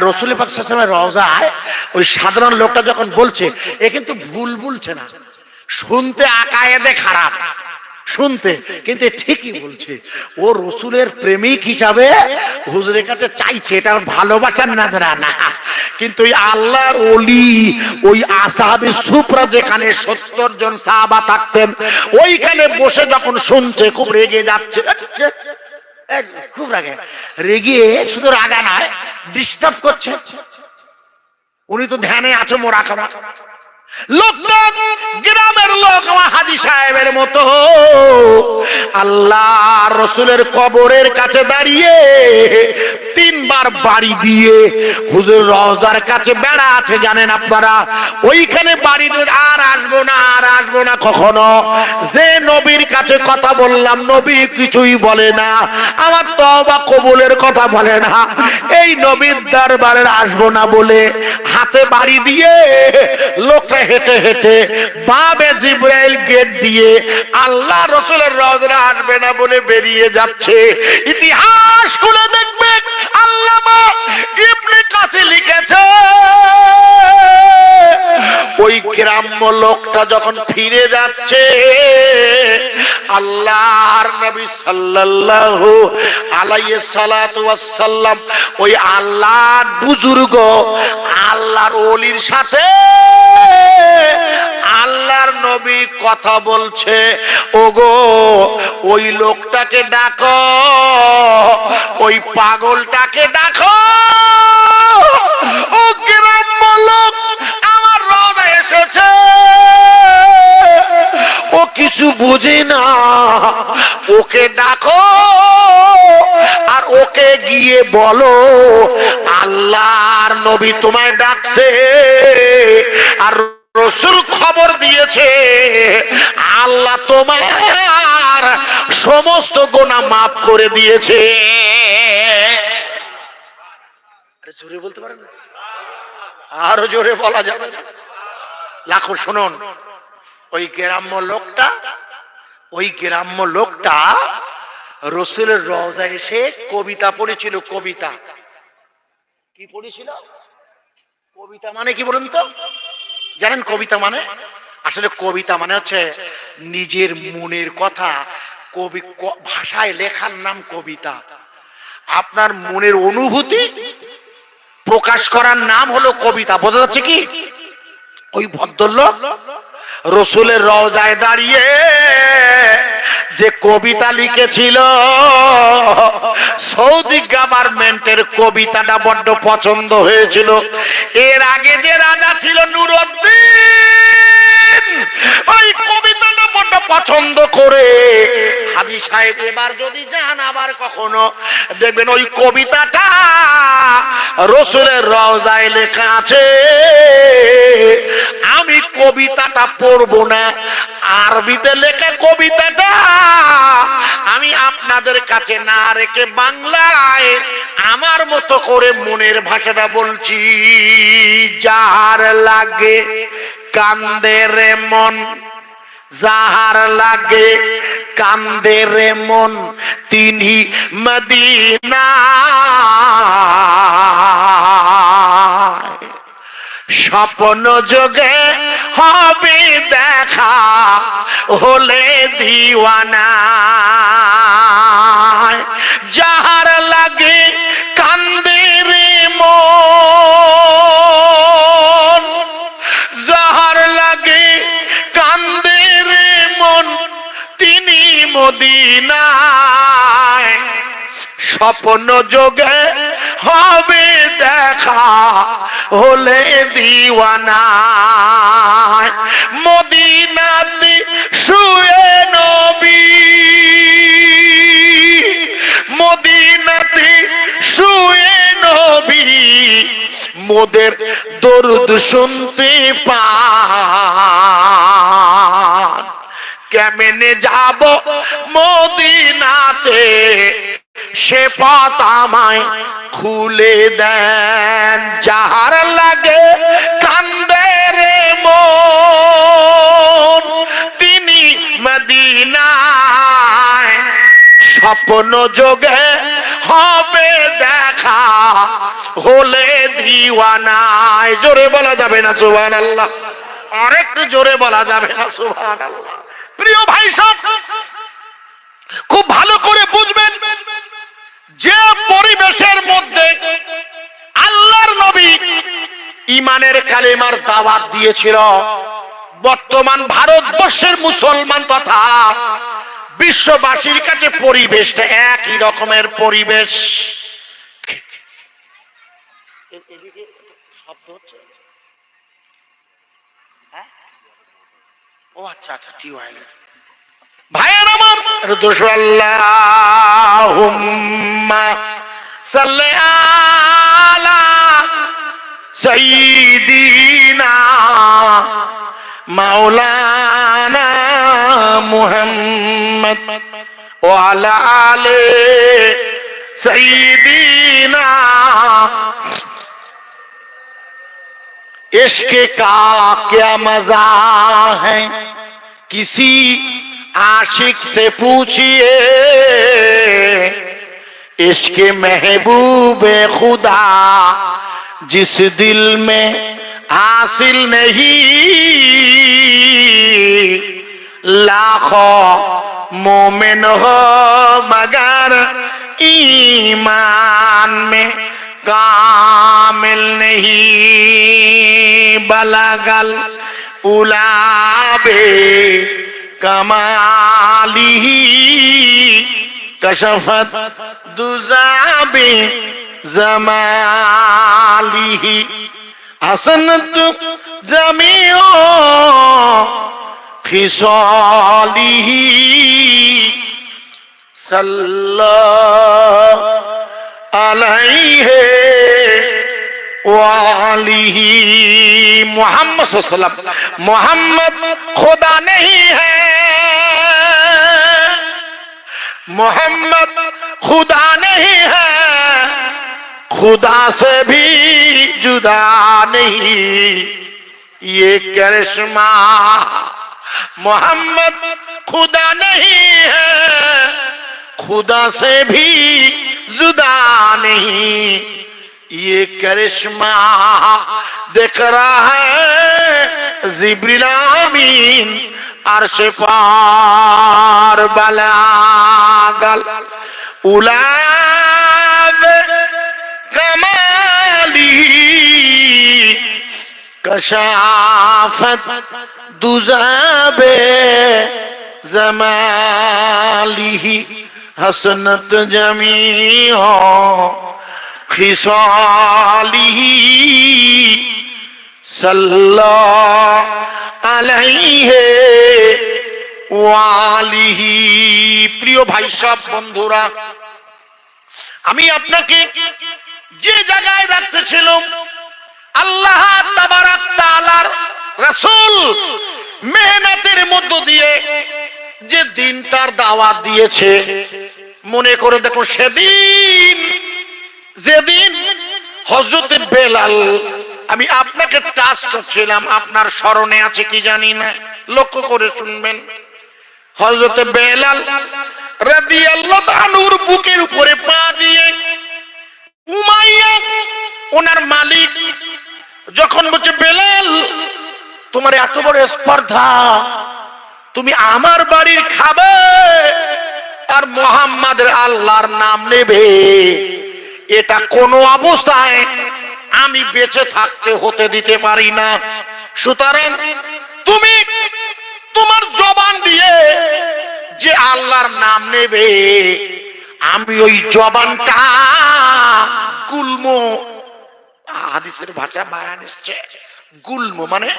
রাসূল পাক সাল্লাল্লাহু আলাইহি ওয়াসাল্লামের রওজায় ওই সাধারণ লোকটা যখন বলছে, এ কিন্তু ভুল বলছে না, শুনতে আকায়েদে খারাপ, শুনতে কিন্তু ঠিকই বলছে। ও রসুলের প্রেমিক হিসাবে হুজুরের কাছে চাইছে, এটা ভালোবাসার নাজরানা। কিন্তু ওই আল্লাহর ওলি, ওই আসহাবে সুফরা যেখানে 70 জন সাহাবা থাকতেন, ওইখানে বসে যখন শুনছে খুব রেগে যাচ্ছে, খুব রাগে, রেগে শুধু রাগা নয়, ডিস্টার্ব করছে। উনি তো ধ্যানে আছে, মোরাকাবা। লোকটা গ্রামের লোক, আমার হাজী সাহেবের মতো আল্লাহ রসুলের কবরের কাছে দাঁড়িয়ে 3 বার বাড়ি দিয়ে, হুজুর রওজার কাছে বেড়া আছে জানেন আপনারা, ওইখানে বাড়ি দিয়ে আর আসবো না, আর আসবো না কখনো। যে নবীর কাছে কথা বললাম, নবী কিছুই বলে না, আমার তওবা কবুলের কথা বলে না, এই নবীর দরবারে আসবো না বলে হাতে বাড়ি দিয়ে লোকটা হেঁটে হেঁটে বাবে জিবরাইল গেট দিয়ে আল্লাহ রসুলের রওজা আসবে না বলে বেরিয়ে যাচ্ছে। ইতিহাস খুলে দেখবে, আল্লামা ইবনে কাসির লিখেছে, ওই গ্রাম্য লোকটা যখন ফিরে যাচ্ছে, আল্লাহর নবী সাল্লাল্লাহু আলাইহি সাল্লাতু ওয়াস সাল্লাম ওই আল্লাহর বুজুর্গ আল্লাহর ওলির সাথে আল্লাহর নবী কথা বলছে, ওগো ওই লোকটাকে ডাকো, ওই পাগলটাকে ডাকো, ও গ্রাম্য লোক আমার রওজায় এসেছে, ও কিছু বুঝে না, ওকে ডাকো আর ওকে গিয়ে বলো আল্লাহর নবী তোমায় ডাকছে, আর রাসূল খবর দিয়েছে আল্লাহ তোমার সমস্ত গুনাহ মাফ করে দিয়েছে। জোরে বলতে পারেন না? আরো জোরে বলা যাবে না? লাখো শুনুন, ওই গ্রাম্য লোকটা রসুলের রওজায় এসে কবিতা পড়েছিল। কবিতা কি পড়েছিল? কবিতা মানে কি বলুন তো? জানেন কবিতা মানে? আসলে কবিতা মানে হচ্ছে নিজের মনের কথা কবি ভাষায় লেখার নাম কবিতা। আপনার মনের অনুভূতি প্রকাশ করার নাম হলো কবিতা। বোঝা যাচ্ছে কি? ওই ভদ্রলোক রসুলের রওজায় দাঁড়িয়ে যে কবিতা লিখেছিল, সৌদি গভর্নমেন্টের কবিতাটা বড্ড পছন্দ হয়েছিল। এর আগে যে রাজা ছিল নুরউদ্দিন, ওই কবিতাটা বড্ড পছন্দ করে হাজী সাহেব এবার যদি যান আবার কখনো দেখবেন ওই কবিতাটা রসুলের রওজায় লেখা আছে। আমি কবিতাটা পড়বো না, আরবিতে লেখা কবিতাটা আমি আপনাদের কাছে না রেখে বাংলায় আমার মতো করে মনের ভাষাটা বলছি। যাহার লাগে কান্দে রে মন, যাহার লাগে কান্দে রে মন, তিনি মদিনা স্বপ্ন যোগে হবে দেখা, হলে দিওয়ানা। যাহার লাগে কান্দে রে মন, যাহার লাগে কান্দে রে মন, তিনি মদিনায় স্বপ্ন যোগে হবে দেখা, হলে দিওয়ানা। মদিনাতে শুয়ে নবী, মদিনাতে শুয়ে নবী, মোদের দরুদ শুনতে পান। কেমনে যাব মদিনাতে, সে পথ আমায় খুলে দেন। যাহার লাগে কান্দে রে মন, তিনি মদিনায় স্বপ্ন যোগে হবে দেখা, হলে দিওয়ানায়। জোরে বলা যাবে না সুবহানাল্লাহ? আর একটু জোরে বলা যাবে না সুবহানাল্লাহ? প্রিয় ভাই সব খুব ভালো করে বুঝবেন, যে পরিবেশের মধ্যে আল্লাহর নবী ঈমানের কালেমার দাওয়াত দিয়েছিল, বর্তমান ভারতবর্ষের মুসলমান তথা বিশ্ববাসীর কাছে পরিবেশটা একই রকমের পরিবেশ। এদিকে শব্দ হচ্ছে? ও আচ্ছা আচ্ছা, টিউবওয়েল। ভাইয়ের আমার, আল্লাহুম্মা সাল্লি আলা সাইয়্যিদিনা মাওলানা মুহাম্মদ ওয়া আলা আলি সাইয়্যিদিনা। इश्क का क्या मजा है, किसी आशिक से पूछिए। इश्क महबूब खुदा जिस दिल में हासिल नहीं, लाखों मोमिन हो मगर ईमान में कामिल नहीं। बलगल उलाबे कमालिही, कशफत दुजाबे जमालिही, हसनत जमीओ फिसालिही। सल्लल्लाहु अलैहि वालिही मोहम्मद सल्लल्लाहु अलैहि वसल्लम। मोहम्मद खुदा नहीं है, मोहम्मद खुदा नहीं है, खुदा से भी जुदा नहीं ये करिश्मा। मोहम्मद खुदा नहीं है, खुदा से भी जुदा नहीं, ये करिश्मा देख रहा है जिब्रील आमीन अर्श पार बलागल उलाब कमाली कशाफत दुज़ाबे जमालिही हसनत जमीओ खिसालिही सल्लल्लाहु अलैहि ওয়ালিহি। প্রিয় ভাই সব বন্ধুরা, আমি আপনাকে যে জায়গায় রাখতেছিলাম, আল্লাহ তাবারাক তাআলার রাসূল মেহনতের মধ্য দিয়ে যে দিনটার দাওয়াত দিয়েছে, মনে করে দেখো সেদিন যেদিন হযরত বেলাল, আমি আপনাকে টাচ করছিলাম, আপনার স্মরণে আছে কি জানি না, লক্ষ্য করে শুনবেন। হযরত বেলাল রাদিয়াল্লাহু আনহুর বুকের উপরে পা দিয়ে উমাইয়া ওনার মালিক যখন বলছে, বেলাল তোমার এত বড় স্পর্ধা, তুমি আমার বাড়ির খাবে আর মুহাম্মাদের আল্লাহর নাম নেবে, এটা কোন অবস্থায় আমি বেঁচে থাকতে হতে দিতে পারি না। সুতরাং তুমি তোমার জবান দিয়ে যে আল্লাহর নাম নেবে, আমি ওই জবানটা গুল্ম, হাদিসের ভাষা বায়ান এসেছে গুল্ম মানে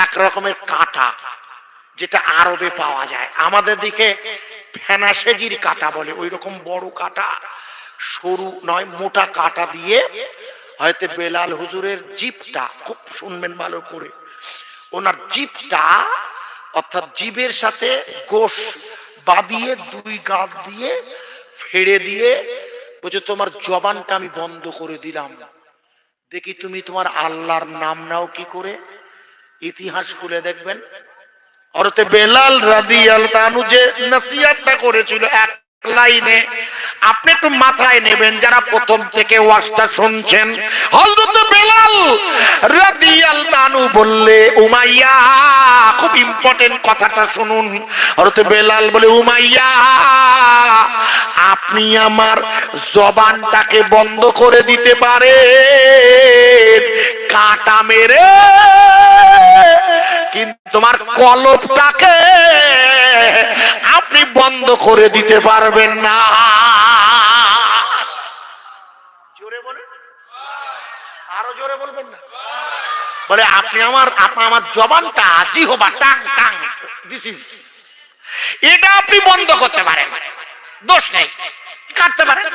এক রকমের কাঁটা, যেটা আরবে পাওয়া যায়, আমাদের দিকে ফেনাসেজির কাঁটা বলে, ওই রকম বড় কাঁটা, সরু নয় মোটা কাঁটা দিয়ে হয়তো বেলাল হুজুরের জিভটা, খুব শুনবেন ভালো করে, ওনার জিভটা অর্থাৎ জিভের সাথে গোশ বাঁধিয়ে দুই গাঁট দিয়ে ফেড়ে দিয়ে বলছে, তোমার জবানটা আমি বন্ধ করে দিলাম, দেখি তুমি তোমার আল্লাহর নাম নাও কি করে। ইতিহাস খুলে দেখবেন হযরত বেলাল রাদিয়াল্লাহু আনহু যে নসিহতটা করেছিল এক লাইনে, আপনি একটু মাথায় নেবেন যারা প্রথম থেকে ওয়াজটা শুনছেন। হযরত বেলাল রাদিয়াল্লাহু আনহু বললে, উমাইয়া, খুব ইম্পর্টেন্ট কথাটা শুনুন। হযরত বেলাল বলে, উমাইয়া আপনি আমার জবানটাকে বন্ধ করে দিতে পারেন কাঁটা মেরে, কিন্তু তোমার কলবটাকে আপনি বন্ধ করে দিতে পারবেন না। জোরে বলেন, আরো জোরে বলবেন না। বলে আপনি আমার জবানটা জিহবা টাং টাং, দিস ইজ, এটা আপনি বন্ধ করতে পারেন, দোষ নেই, কাটতে পারেন,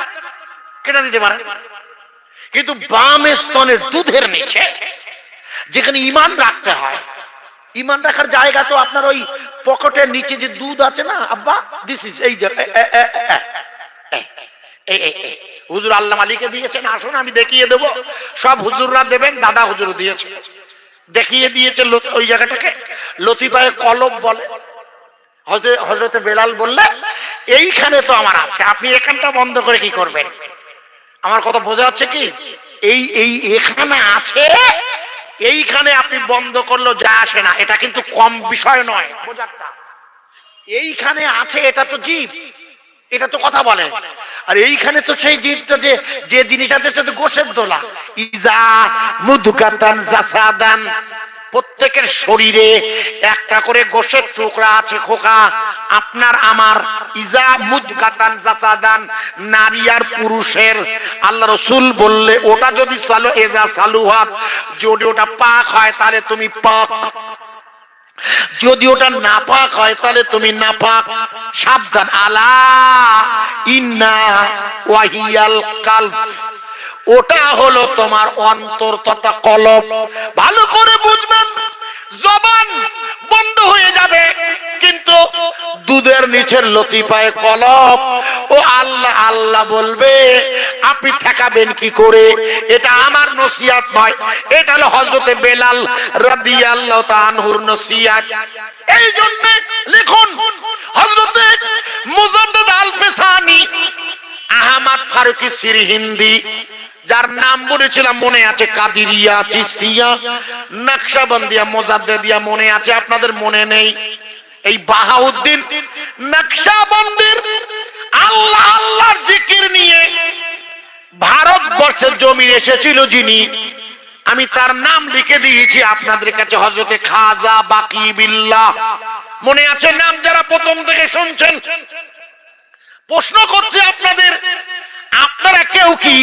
কেটে দিতে পারেন, কিন্তু বাম স্তনের দুধের নিচে যেখানে ঈমান রাখতে হয়, ঈমান রাখার জায়গা তো আপনার ওই পকেটের নিচে যে দুধ আছে না আব্বা, দিস ইজ, এই যে হুজুর আল্লাহ মালিকে দিয়েছেন, আসুন আমি দেখিয়ে দেবো, সব হুজুররা দেবেন, দাদা হুজুর দিয়েছে, দেখিয়ে দিয়েছে ওই জায়গাটাকে লতিফায়ে কলব বলে। হযরত বেলাল বললেন, এইখানে তো আমার আছে, আপনি এখানটা বন্ধ করে কি করবেন? আমার কথা বোঝা যাচ্ছে কি? এই এখানে আছে, এইখানে আপনি বন্ধ করলেও যা আসে না, এটা কিন্তু কম বিষয় নয় বোঝাটা। এইখানে আছে, এটা তো জীব, এটা তো কথা বলে, আর এইখানে তো সেই জীবটা যে জিনিস আছে সেটা গোশের দোলা। ইজা মুদগাতান জাসাদান, প্রত্যেকের শরীরে একটা করে গোশের টুকরা আছে খোকা, আপনার আমার। ইজা মুদগাতান জাসাদান, নারী আর পুরুষের। আল্লাহ রাসূল বললে ওটা যদি সালো এজা সালুহাত, যদি ওটা পাক হয় তাহলে তুমি পাক, যদি ওটা নাপাক হয় তাহলে তুমি নাপাক। সাবধান, আলা ইন্না ওয়াহিয়াল কালব, ওটা হলো তোমার অন্তর তথা কলব। ভালো করে বুঝবেন, জবান বন্ধ হয়ে যাবে কিন্তু দুধের নিচের লতিফায়ে কলব ও আল্লাহ আল্লাহ বলবে, আপনি ঠেকাবেন কি করে? এটা আমার নসিহত নয়, এটা হলো হযরতে বেলাল রাদিয়াল্লাহু তাআলা আনহুর নসিহত। এই জন্য লিখুন হযরতে মুজাদ্দিদ আল ফিসানি আহমদ ফারুকি সিরহিন্দি, যার নাম বলেছিলাম মনে আছে, কাদিরিয়া, চিশতিয়া, নকশবন্দিয়া, মুজাদ্দিদিয়া মনে আছে, আপনাদের মনে নেই। এই বাহাউদ্দিন নকশবন্দির আল্লাহ আল্লাহর জিকির নিয়ে ভারতবর্ষের জমিনে এসেছিল যিনি, আমি তার নাম লিখে দিয়েছি আপনাদের কাছে, হযরতে খাজা বাকি বিল্লাহ। মনে আছে নাম? যারা প্রথম থেকে শুনছেন, প্রশ্ন করছে আপনাদের, আপনারা কেউ কি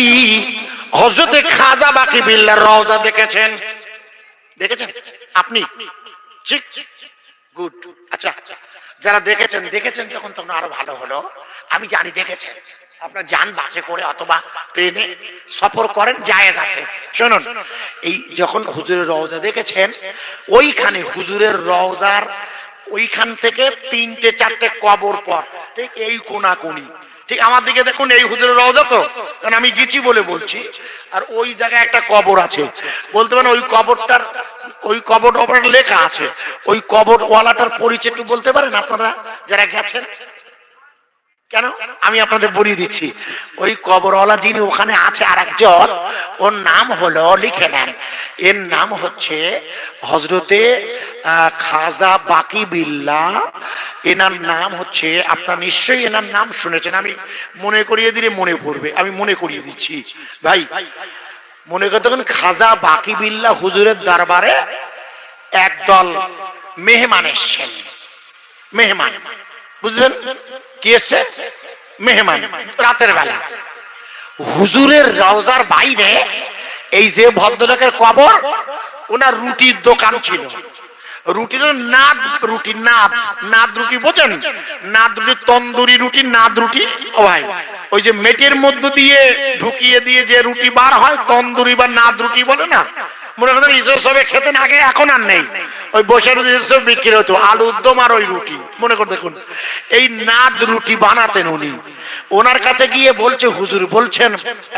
হযরতে খাজা বাকি বিল্লাহর রওজা দেখেছেন? দেখেছেন আপনি? ঠিক, গুড। আচ্ছা, যারা দেখেছেন যখন, তখন আরো ভালো হলো। আমি জানি দেখেছেন, আপনারা যান বাসে করে অথবা ট্রেনে সফর করেন, জায়েজ আছে। শুনুন, এই যখন হুজুরের রওজা দেখেছেন, ওইখানে হুজুরের রওজার ওইখান থেকে 3-4টে কবর পর, ঠিক এই কোনাকুনি, ঠিক আমার দিকে দেখুন, এই হুজুরের রওজা তো, কারণ আমি গেছি বলে বলছি। আর ওই জায়গায় একটা কবর আছে, বলতে পারেন ওই কবরটার, ওই কবর ওপরে লেখা আছে, ওই কবর ওয়ালাটার পরিচয় একটু বলতে পারেন আপনারা যারা গেছেন? কেন আমি আপনাদের বলিয়ে দিচ্ছি, ওই কবরওয়ালা যিনি ওখানে আছে আর একজন, ওর নাম হলো, লিখে নেন, এর নাম হচ্ছে হযরতে খাজা বাকি বিল্লাহ। এনার নাম হচ্ছে, আপনারা নিশ্চয়ই এনার নাম শুনেছেন, আমি মনে করিয়ে দিলে মনে পড়বে, আমি মনে করিয়ে দিচ্ছি ভাই। মনে করতে খাজা বাকি বিল্লাহ হুজুরের দরবারে একদল মেহমান এসেছেন। মেহমান বুঝলেন কি এসছে? মেহমান রাতের বেলা হুজুরের রওজার বাইরে, এই যে ভদ্রলোকের কবর, ওনার রুটির দোকান ছিল। রুটি নাদ রুটি, নাদ রুটি বোঝেন? নাদ রুটি, তন্দুরি রুটি, নাদ রুটি। ও ভাই, ওই যে মেটের মধ্য দিয়ে ঢুকিয়ে দিয়ে যে রুটি বার হয়, তন্দুরি বা নাদ রুটি বলে না? মনে করেন ইসব সবে খেতেন আগে, এখন আর নেই। ওই বসে রুটি বিক্রি হতো, আলুর দম আর ওই রুটি। মনে করে দেখুন, এই নাদ রুটি বানাতেন উনি। ওনার কাছে গিয়ে বলছে, হুজুর বলছেন,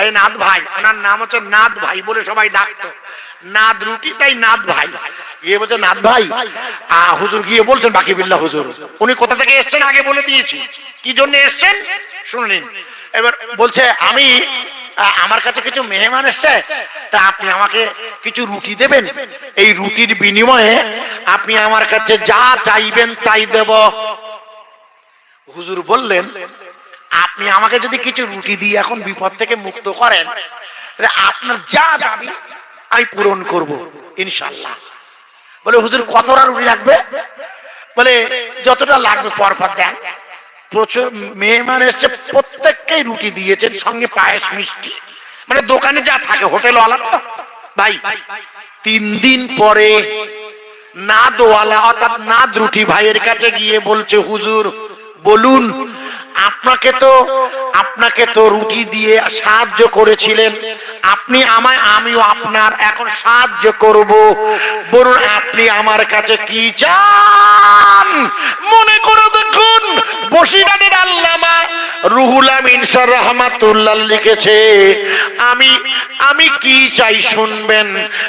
এই নাদ ভাই, ওনার নাম হচ্ছে নাদ ভাই বলে সবাই ডাকতো, নাদ রুটি তাই নাদ ভাই। গিয়ে বলছে, নাদ ভাই, হুজুর গিয়ে বলছেন, বাকি বিল্লাহ হুজুর, উনি কোথা থেকে এসছেন আগে বলে দিয়েছি, কি জন্য এসছেন শুনুন। এবার বলছে, আমার কাছে কিছু মেহমান এসছে, তা আপনি আমাকে কিছু রুটি দেবেন, এই রুটির বিনিময়ে আপনি আমার কাছে যা চাইবেন তাই দেব। হুজুর বললেন, আপনি আমাকে যদি কিছু রুটি দিয়ে এখন বিপদ থেকে মুক্ত করেন, তাহলে আপনার যা দাবি আমি পূরণ করব ইনশাআল্লাহ। বলে, হুজুর কতটা রুটি লাগবে? বলে, যতটা লাগবে পরপর দেন। প্রচুর মেহমান এসছে, প্রত্যেককেই রুটি দিয়েছেন, সঙ্গে পায়েস মিষ্টি, মানে দোকানে যা থাকে হোটেলওয়ালা ভাই। 3 দিন পরে নাদওয়ালা অর্থাৎ নাদ রুটি ভাইয়ের কাছে গিয়ে বলছে, হুজুর বলুন, আপনাকে তো রুটি দিয়ে সাহায্য করেছিলেন, আপনি আমায়, আমিও আপনার এখন সাহায্য করব, বলুন আপনি আমার কাছে কি চান? মনে করে দেখুন, বসিরহাটের আল্লামা রুহুল আমিন স্যার রাহমাতুল্লাহ লিখেছে, আমি কি চাই শুনবেন?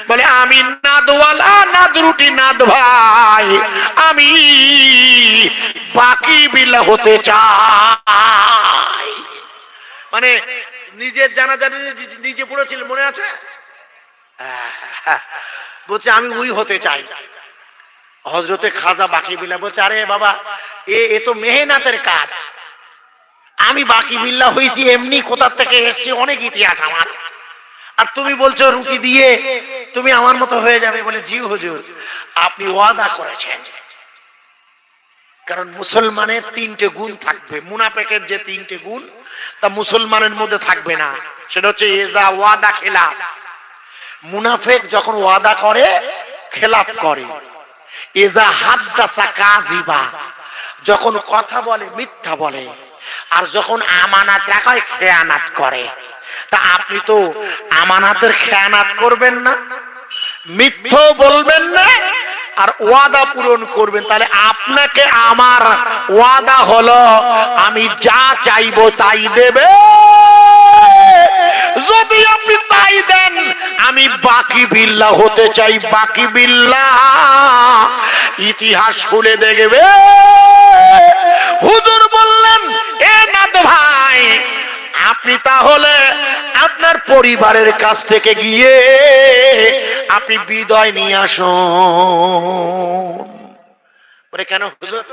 বলে, আমি নাদওয়ালা, নাদ রুটি নাদ ভাই, আমি বাকি বিল্লাহ হতে চাই। মানে নিজের জানাজানি নিজে পড়েছিল, মনে আছে? বলছে, আমি ওই হতে চাই। হযরতে খাজা বাকি বিল্লাহ বলছে, আরে বাবা, এ তো মেহনতের কাজ, আমি বাকি বিল্লাহ হয়েছি এমনি, কোথা থেকে এসেছি অনেক ইতিহাস আমার, আর তুমি বলছো রুটি দিয়ে তুমি আমার মতো হয়ে যাবে। বলে, জি হুজুর, আপনি ওয়াদা করেছেন। কারণ মুসলমানের 3টে গুণ থাকবে, মুনাফিকের যে 3টে গুণ তা মুসলমানের মধ্যে থাকবে না। সেটা হচ্ছে এজা ওয়াদা খেলাফ। মুনাফিক যখন ওয়াদা করে খেলাফ করে। এজা হাদ্দাসা কাযিবা, যখন কথা বলে মিথ্যা বলে। আর যখন আমানত রাখে খেয়ানত করে। তা আপনি তো আমানতের খেয়ানত করবেন না, মিথ্যা বলবেন না, আর ওয়াদা পূরণ করবেন, তাহলে আপনাকে আমার ওয়াদা হলো আমি যা চাইবো তাই দেবে। যদি আপনি তাই দেন, আমি বাকি বিল্লাহ হতে চাই। বাকি বিল্লাহ ইতিহাস খুলে দেখবে। হুজুর বললেন, এ নাথ ভাই, আপনি তাহলে আপনার পরিবারের কাছ থেকে গিয়ে আপনি বিদায় নিয়ে আসুন। বলে কেন হুজুর?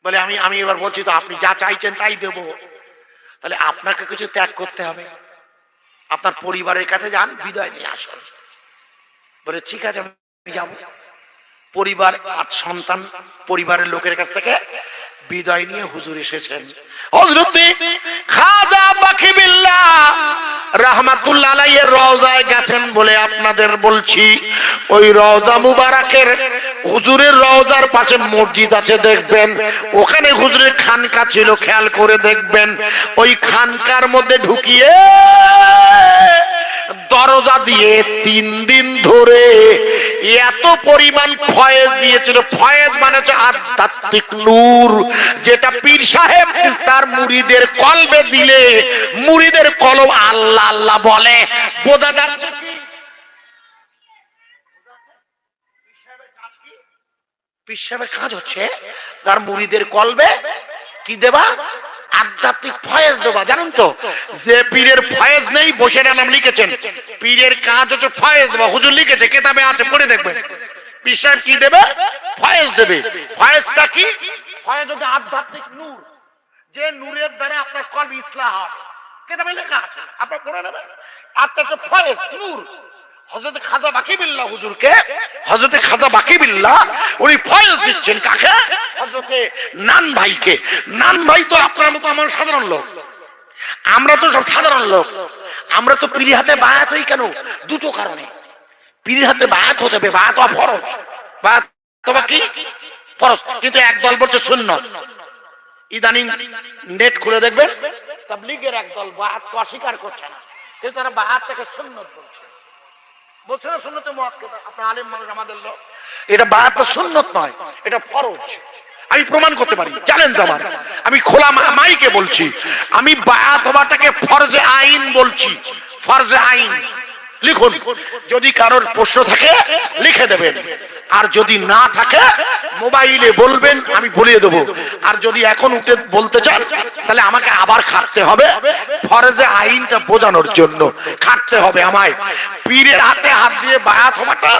বলে আমি এবার বলছি তো আপনি যা চাইছেন তাই দেব। তাহলে আপনাকে কিছু ত্যাগ করতে হবে, আপনার পরিবারের কাছে যান, বিদায় নিয়ে আসুন। বলে ঠিক আছে আমি যাব। পরিবার আর সন্তান পরিবারের লোকের কাছ থেকে বিদায় নিয়ে হুজুর এসেছেন। হযরত খাজা বাকি বিল্লাহ রাহমাতুল্লাহ আলাইহির রওজায় গেছেন বলে আপনাদের বলছি। ওই রওজা মুবারকের হুজুরের রওজার পাশে মসজিদ আছে, দেখবেন ওখানে হুজুরের খানকা ছিল, খেয়াল করে দেখবেন। ওই খানকার মধ্যে ঢুকিয়ে দরজা দিয়ে 3 দিন ধরে এত পরিমাণ ফয়েজ দিয়েছিল। ফয়েজ মানে হচ্ছে আধ্যাত্মিক নূর, যেটা পীর সাহেব তার মুরিদের কলবে দিলে মুরিদের কলব আল্লাহ আল্লাহ বলে। বোঝা যাচ্ছে কি? পীর সাহেবের কাজ হচ্ছে তার মুরিদের কলবে কি দেবা? আধ্যাত্মিক ফয়েজ দেবা। জানেন তো, যে পীরের ফয়েজ নেই বসে নাম লিখেছেন, পীরের কাজ হচ্ছে ফয়েজ দেবা। হুজুর লিখেছে, কিতাবে আছে, পড়ে দেখবেন। পীর সাহেব কি দেবে? ফয়েজ দেবে। ফয়েজটা কি? ফয়েজ হচ্ছে আধ্যাত্মিক নূর, যে নূরের দ্বারা আপনার কলব ইসলাহ হবে। কিতাবে লেখা আছে, আপনারা পড়ে নেবেন। আধ্যাত্মিক ফয়েজ নূর। হযরত খাজা বাকি বিল্লাহ হুজুরকে, হযরত খাজা বাকি বিল্লাহ উনি ফয়েজ দিচ্ছেন কাকে? হযরত নান ভাইকে। নান ভাই তো আপনার মতো আমার সাধারণ লোক, আমরা তো সব সাধারণ লোক। আমরা তো পীরের হাতে বায়াত হই কেন? দুটো কারণে। পীরের হাতে বায়াত হতে হবে, বায়াত হওয়া ফরজ। বায়াত হওয়া কি? ফরজ। কিন্তু একদল বলছে সুন্নাত। ইদানিং নেট খুলে দেখবেন, তাবলীগের একদল বায়াত অস্বীকার করছে না, কিন্তু তারা বায়াতটাকে সুন্নাত বলছে। বলছে না সুন্নাতে মুআক্কাদা। আপনার আলেম মানুষ আমাদের লোক, এটা বায়াত সুন্নাত নয়, এটা ফরজ। আমি প্রমাণ করতে পারি, চ্যালেঞ্জ আমার। আমি খোলা মাইকে বলছি, আমি বায়াত হওয়াটাকে ফরজে আইন বলছি। ফরজে আইন লিখুন, যদি কারোর প্রশ্ন থাকে লিখে দেবেন, আর যদি না থাকে মোবাইলে বলবেন, আমি বলিয়ে দেবো। আর যদি এখন উঠে বলতে চান তাহলে আমাকে আবার খাটতে হবে, ফরজে আইনটা বোঝানোর জন্য খাটতে হবে আমায়। পীরের হাতে হাত দিয়ে বায়াত হওয়াটা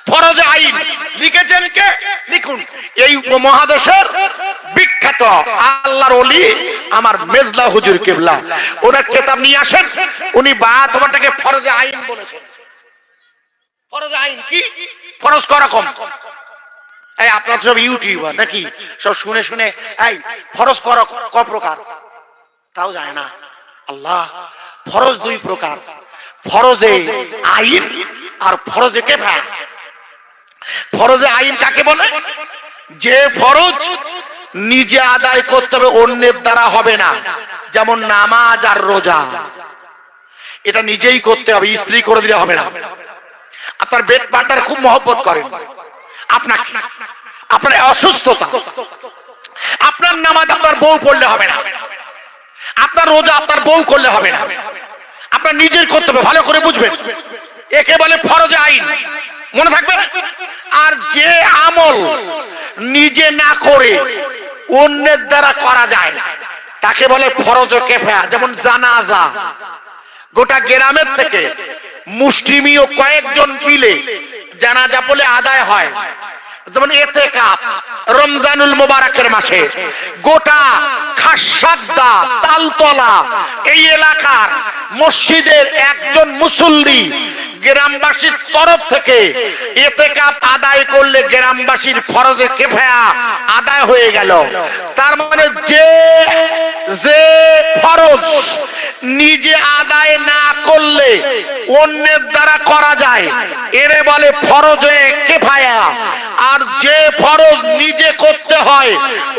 ফরজে আইন। লিখেছেন কে? লিখুন, এই উপমহাদেশের বিখ্যাত আল্লাহর ওলি আমার মেজলা হুজুর কিবলা, ওনার কিতাব নিয়ে আসেন। উনি বায়াত হওয়াটাকে ফরজে আইন বলেছেন। ফরজে আইন কি? ফরজ ক রকম? এই আপনারা সব ইউটিউবার নাকি? সব শুনে শুনে এই ফরজ ক প্রকার তাও জানে না। আল্লাহ, ফরজ 2 প্রকার, ফরজে আইন আর ফরজে কিফায়া। ফরজে আইন কাকে বলে? যে ফরজ নিজে আদায় করতে হবে, অন্যের দ্বারা হবে না। যেমন নামাজ আর রোজা, এটা নিজেই করতে হবে, স্ত্রী করে দিলে হবে না। আপনার পেট পাটার খুব মহব্বত করেন, আপনার অসুস্থতা, আপনার নামাজ আপনার বউ পড়লে হবে না, আপনার রোজা আপনার বউ করলে হবে না, আপনার নিজের করতে হবে। ভালো করে বুঝবেন, একে বলে ফরজে আইন, মনে থাকবে। আর যে আমল নিজে না করে অন্যের দ্বারা করা যায় তাকে বলে ফরজে কিফায়া। যেমন জানাজা, গোটা গ্রামের থেকে মুসলিমীয় কয়েকজন মিলে জানাজা পড়লে আদায় হয়। যেমন ইতিকাফ রমজানুল মুবারকের মাসে গোটা খাসাদ্দা তালতলা এই এলাকার মসজিদের একজন মুসল্লি গ্রামবাসীর তরফ থেকে ইতিকাফ আদায় করলে গ্রামবাসীর ফরজে কিফায়া আদায় হয়ে গেল। তার মানে যে ফরজ নিজে আদায় না করলে অন্যের দ্বারা করা যায় এরে বলে ফরজে কিফায়া। আর যে ফরজ নিজে করতে হয়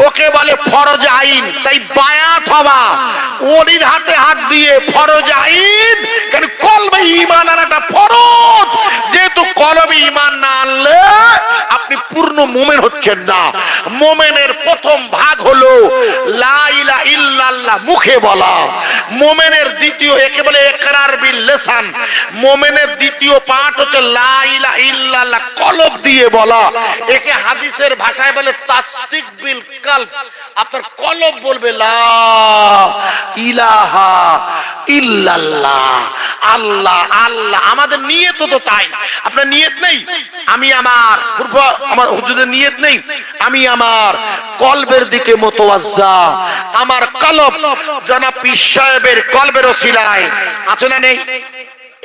ওকে বলে ফরজ আইন। তাই বায়াত হওয়া, ওলির হাতে হাত দিয়ে ফরজ আইন। কারণ কলবে ঈমান আনাটা ফরজ, যেহেতু কলবে ঈমান না আনলে মুমিন হচ্ছেন না। মুমিনের প্রথম ভাগ হলো লা ইলাহা ইল্লাল্লাহ, মুখে বলা। মুমিনের দ্বিতীয়, একে বলে ইকরার বিল লিসান। মুমিনের দ্বিতীয় পাঠ হচ্ছে লা ইলাহা ইল্লাল্লাহ, কলব দিয়ে বলা। একে হাদিসের ভাষায় বলে তাসদিক বিল কলব। আপনার কলব বলবে লা ইলাহা ইল্লাল্লাহ, আল্লাহ আল্লাহ। আমাদের নিয়ত তো তাই। আপনার নিয়ত নেই, আমি আমার হুজুরের নিয়ত নেই, আমি আমার কলবের দিকে মুতাওয়াজ্জা, আমার কলব জনাব পীর সাহেবের কলবের ওসিলায় আছে না নেই?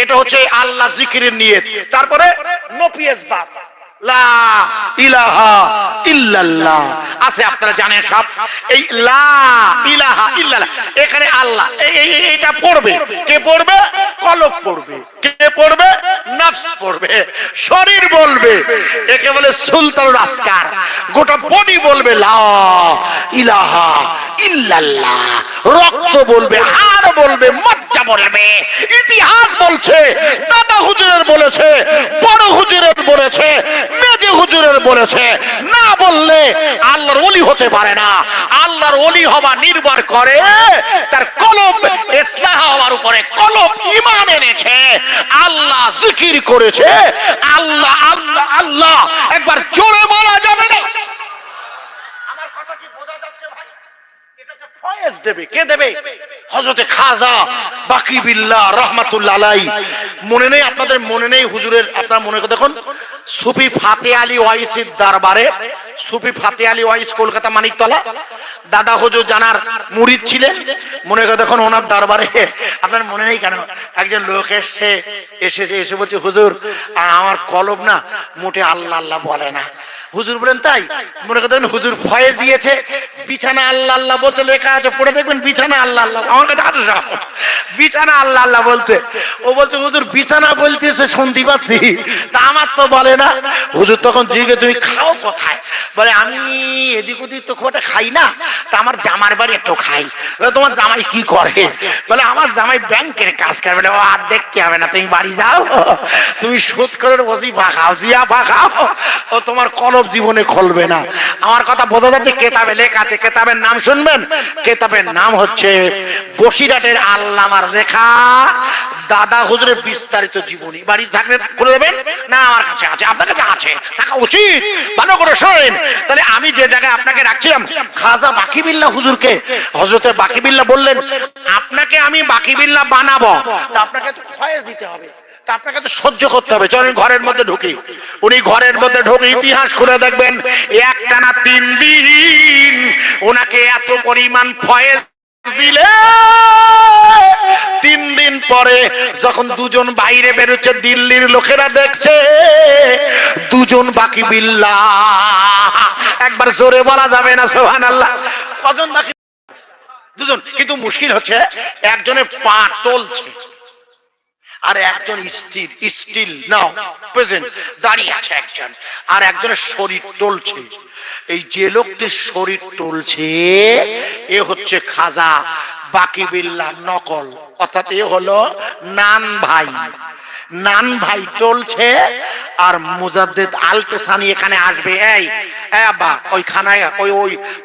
এটা হচ্ছে আল্লাহ জিকিরের নিয়ত। তারপরে নফিয়াস বাত লা ইলাহা ইল্লাল্লাহ আছে, আপনারা জানেন সব। এই লা ইলাহা ইল্লাল্লাহ, এখানে আল্লাহ এটা পড়বে। কে পড়বে? কলব পড়বে। কে পড়বে? নফস পড়বে, শরীর বলবে। একে বলে সুলতানুল আসকার। গোটা বডি বলবে লা ইলাহা ইল্লাল্লাহ। রক্ত বলবে, হাড় বলবে, মজ্জা বলবে। ইতিহাস বলছে, দাদা হুজুরের বলেছে, বড় হুজুরের বলেছে, মেজে হুজুরের বলেছে। না বললে আল্লাহর ওলি হতে পারে না। আল্লাহর ওলি হওয়া নির্ভর করে তার কলব ইসলাহ হওয়ার উপরে। কলব ঈমান এনেছে, আল্লাহ জিকির করেছে, আল্লাহ আল্লাহ আল্লাহ একবার জোরে বলা যাবে না? আমার কথা কি বোঝা যাচ্ছে ভাই? এটাকে ফয়েজ দেবে কে দেবে? হযরতে খাজা বাকি বিল্লাহ রাহমাতুল্লাহ আলাইহি। মনে নেই আপনাদের? মনে নেই হুজুরের? আপনারা মনে করে দেখুন, সুফি ফাতে আলী ওয়াইসির দরবারে, সুফি ফাতে আলী ওয়াইস কলকাতা মানিকতলা, দাদা হুজুর জানার মুরিদ ছিলেন। মনে করে দেখুন ওনার দরবারে, আপনার মনে নেই কেন, একজন লোক এসে বলছে, হুজুর আমার কলব না মোটে আল্লাহ আল্লাহ বলে না। হুজুর বলেন তাই? মনে করে দেখুন হুজুর ফয়েজ দিয়েছে, বিছানা আল্লাহ আল্লাহ বলছে, লেখা আছে, পড়ে দেখবেন বিছানা আল্লাহ আল্লাহ। আমার কাছে আছে সব, বিছানা আল্লাহ আল্লাহ বলছে। ও বলছে হুজুর বিছানা বলতেছে শুনতে পাচ্ছি, তা আমার তো বলে না। হুজুর তখন জিজ্ঞেস, তুমি খাও কোথায়? বলে আমি এদিক ওদিক তো খুব একটা খাই না, তা আমার জামার বাড়ি একটু খাই। তোমার জামাই কি করে? বলে আমার জামাই ব্যাংকের কাজ করে। বলে ও আর দেখতে হবে না, তুমি বাড়ি যাও, তুমি সুদ করে ওজিফা খাও, জিয়াফা খাও, ও তোমার কলব জীবনে খুলবে না। আমার কথা বোঝা যাচ্ছে? কেতাবে লেখা আছে, কেতাবের নাম শুনবেন। কেতাবের নাম হচ্ছে বসিরহাটের আল্লামার লেখা দাদা হুজুরের বিস্তারিত জীবনী। বাড়ি থাকলে খুলে দেবেন না? আমার কাছে আছে, আপনার কাছে আছে, থাকা উচিত। ভালো করে শোনেন। তাহলে আমি যে জায়গায় আপনাকে রাখছিলাম, খাজা বাকি বিল্লাহ হুজুরকে হযরতে বাকি বিল্লাহ বললেন, আপনাকে আমি বাকি বিল্লাহ বানাবো, তা আপনাকে তো ফয়েজ দিতে হবে, তা আপনাকে তো সহ্য করতে হবে। চলেন ঘরের মধ্যে ঢুকি। উনি ঘরের মধ্যে ঢুকে ইতিহাস খুলে দেখবেন, একটানা 3 দিন ওনাকে এত পরিমাণ ফয়েজ দিলে, 3 দিন পরে যখন দুজন বাইরে বেরোচ্ছে, দিল্লির লোকেরা দেখছে দুজন বাকি বিল্লাহ। একবার জোরে বলা যাবে না সুবহানাল্লাহ? কজন বাকি? দুজন। কিন্তু মুশকিল হচ্ছে একজনের পা টলছে আর একজন স্টিল নাও প্রেজেন্ট দাঁড়িয়ে আছে একজন, আর একজনের শরীর টলছে। এই যে লোকটির শরীর টলছে এ হচ্ছে খাজা বাকি বিল্লাহ নকল, অর্থাৎ এ হলো নান ভাই। নান ভাই টলছে আর মুজাদ্দিদ আলপেসানি এখানে আসবে। এই আব্বা, ওইখানে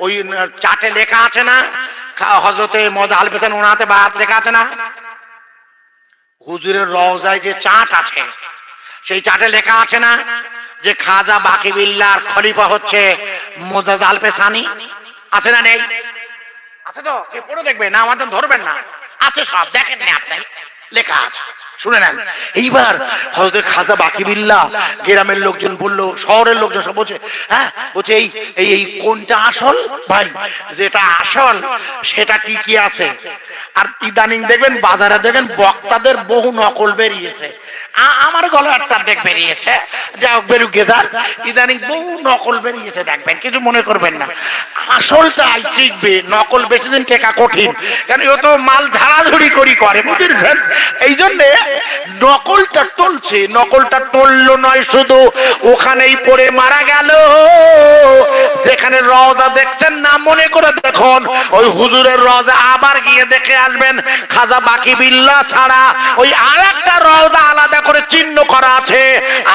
ওই চাটে লেখা আছে না, হযরতে মুজাদ্দিদ আলপেসানি ওনাতে বাত লেখা আছে না, হুজুরের রওজায় যে চাট আছে সেই চাটে লেখা আছে না যে খাজা বাকি বিল্লাহর খলিফা হচ্ছে মুজাদ্দিদ আলপেসানি? আছে না নেই? আছে তো? কে পড়ে দেখবে না, আমাদের ধরবেন না, আছে সব, দেখেন না আপনি, লেখা আছে, শুনে নেন। এইবার হযরত খাজা বাকি বিল্লাহ, গ্রামের লোকজন বললো, শহরের লোকজন সব বলছে, হ্যাঁ বলছে এই কোনটা আসল? ভাই যেটা আসল সেটা ঠিকই আছে, আর ইদানিং দেখবেন বাজারে দেখবেন বক্তাদের বহু নকল বেরিয়েছে। আমার গলাটা দেখ বেরিয়েছে, যা হোক বেরুক গেজার, ইদানিং বহু নকল বেরিয়েছে, দেখবেন, কিছু মনে করবেন না, আসলটাই টিকবে। নকল বেশি দিন টেকা কঠিন, কারণ ও তো মাল ঝাড়াঝুড়ি করে, বুঝেছেন? এই জন্য নকলটা টলছে। নকলটা টললো নয় শুধু, ওখানেই পড়ে মারা গেল। যেখানে রওজা দেখছেন না, মনে করে দেখুন ওই হুজুরের রওজা আবার গিয়ে দেখে আসবেন। খাজা বাকি বিল্লাহ ছাড়া ওই আরেকটা রওজা আলাদা করে চিহ্ন করা আছে,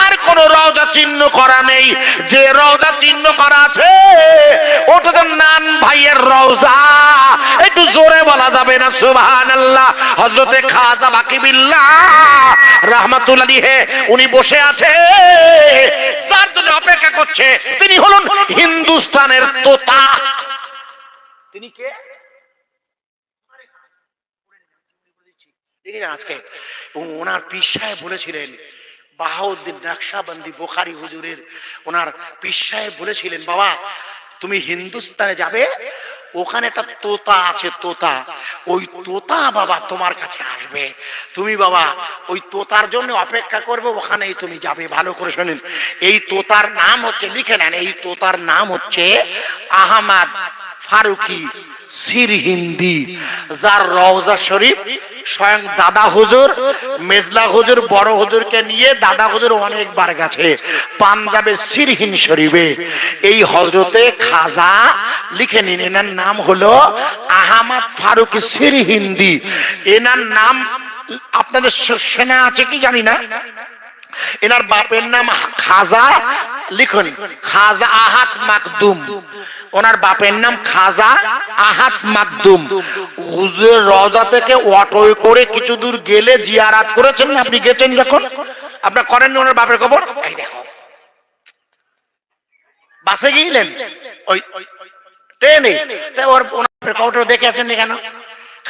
আর কোন রওজা চিহ্ন করা নেই। যে রওজা চিহ্ন করা আছে, ওটা তো নান ভাইয়ের রওজা। একটু জোরে বলা যাবে না সুবহানাল্লাহ? হযরতে খাজা বাকি বিল্লাহ রাহমাতুল্লাহ আলাইহি উনি বসে আছে, যার জন্য অপেক্ষা করছে তিনি হলেন হিন্দুস্তানের তোতা। তিনি কে? আজকে ওনার পীর সাহেব বলেছিলেন, বাহাউদ্দিন নকশবন্দি বুখারী হুজুরের ওনার পীর সাহেব বলেছিলেন, বাবা তুমি হিন্দুস্তানে যাবে, ওখানে একটা তোতা আছে, তোতা, ওই তোতা বাবা তোমার কাছে আসবে, তুমি বাবা ওই তোতার জন্য অপেক্ষা করবে, ওখানেই তুমি যাবে। ভালো করে শুনেন, এই তোতার নাম হচ্ছে, লিখে নেন, এই তোতার নাম হচ্ছে আহমদ ফারুকি সিরহিন্দি, যার রওজা শরীফ স্বয়ং দাদা হুজুর, মেজলা হুজুর, বড় হুজুরকে নিয়ে দাদা হুজুর অনেকবার গেছে পাঞ্জাবের সিরহিন্দ শরীফে। এই হযরতে খাজা, লিখে নিন, এনার নাম হলো আহমদ ফারুকি সিরহিন্দি। এনার নাম আপনাদের শোনা আছে কি জানি না। এনার বাপের নাম খাজা, লিখুন, খাজা আহাত মাকদুম। ওনার বাপের নাম খাজা আহাত মাকদুম। হুজুরের রওজা থেকে অটোয় করে কিছু দূর গেলে জিয়ারাত করেছেন, আপনি গেছেন যখন, আপনার করেননি ওনার বাপের খবর? এই দেখো, বাসে গিয়েছিলেন, ওই ট্রেনে, ওর ওনার খবরটা দেখে আছেন কেন?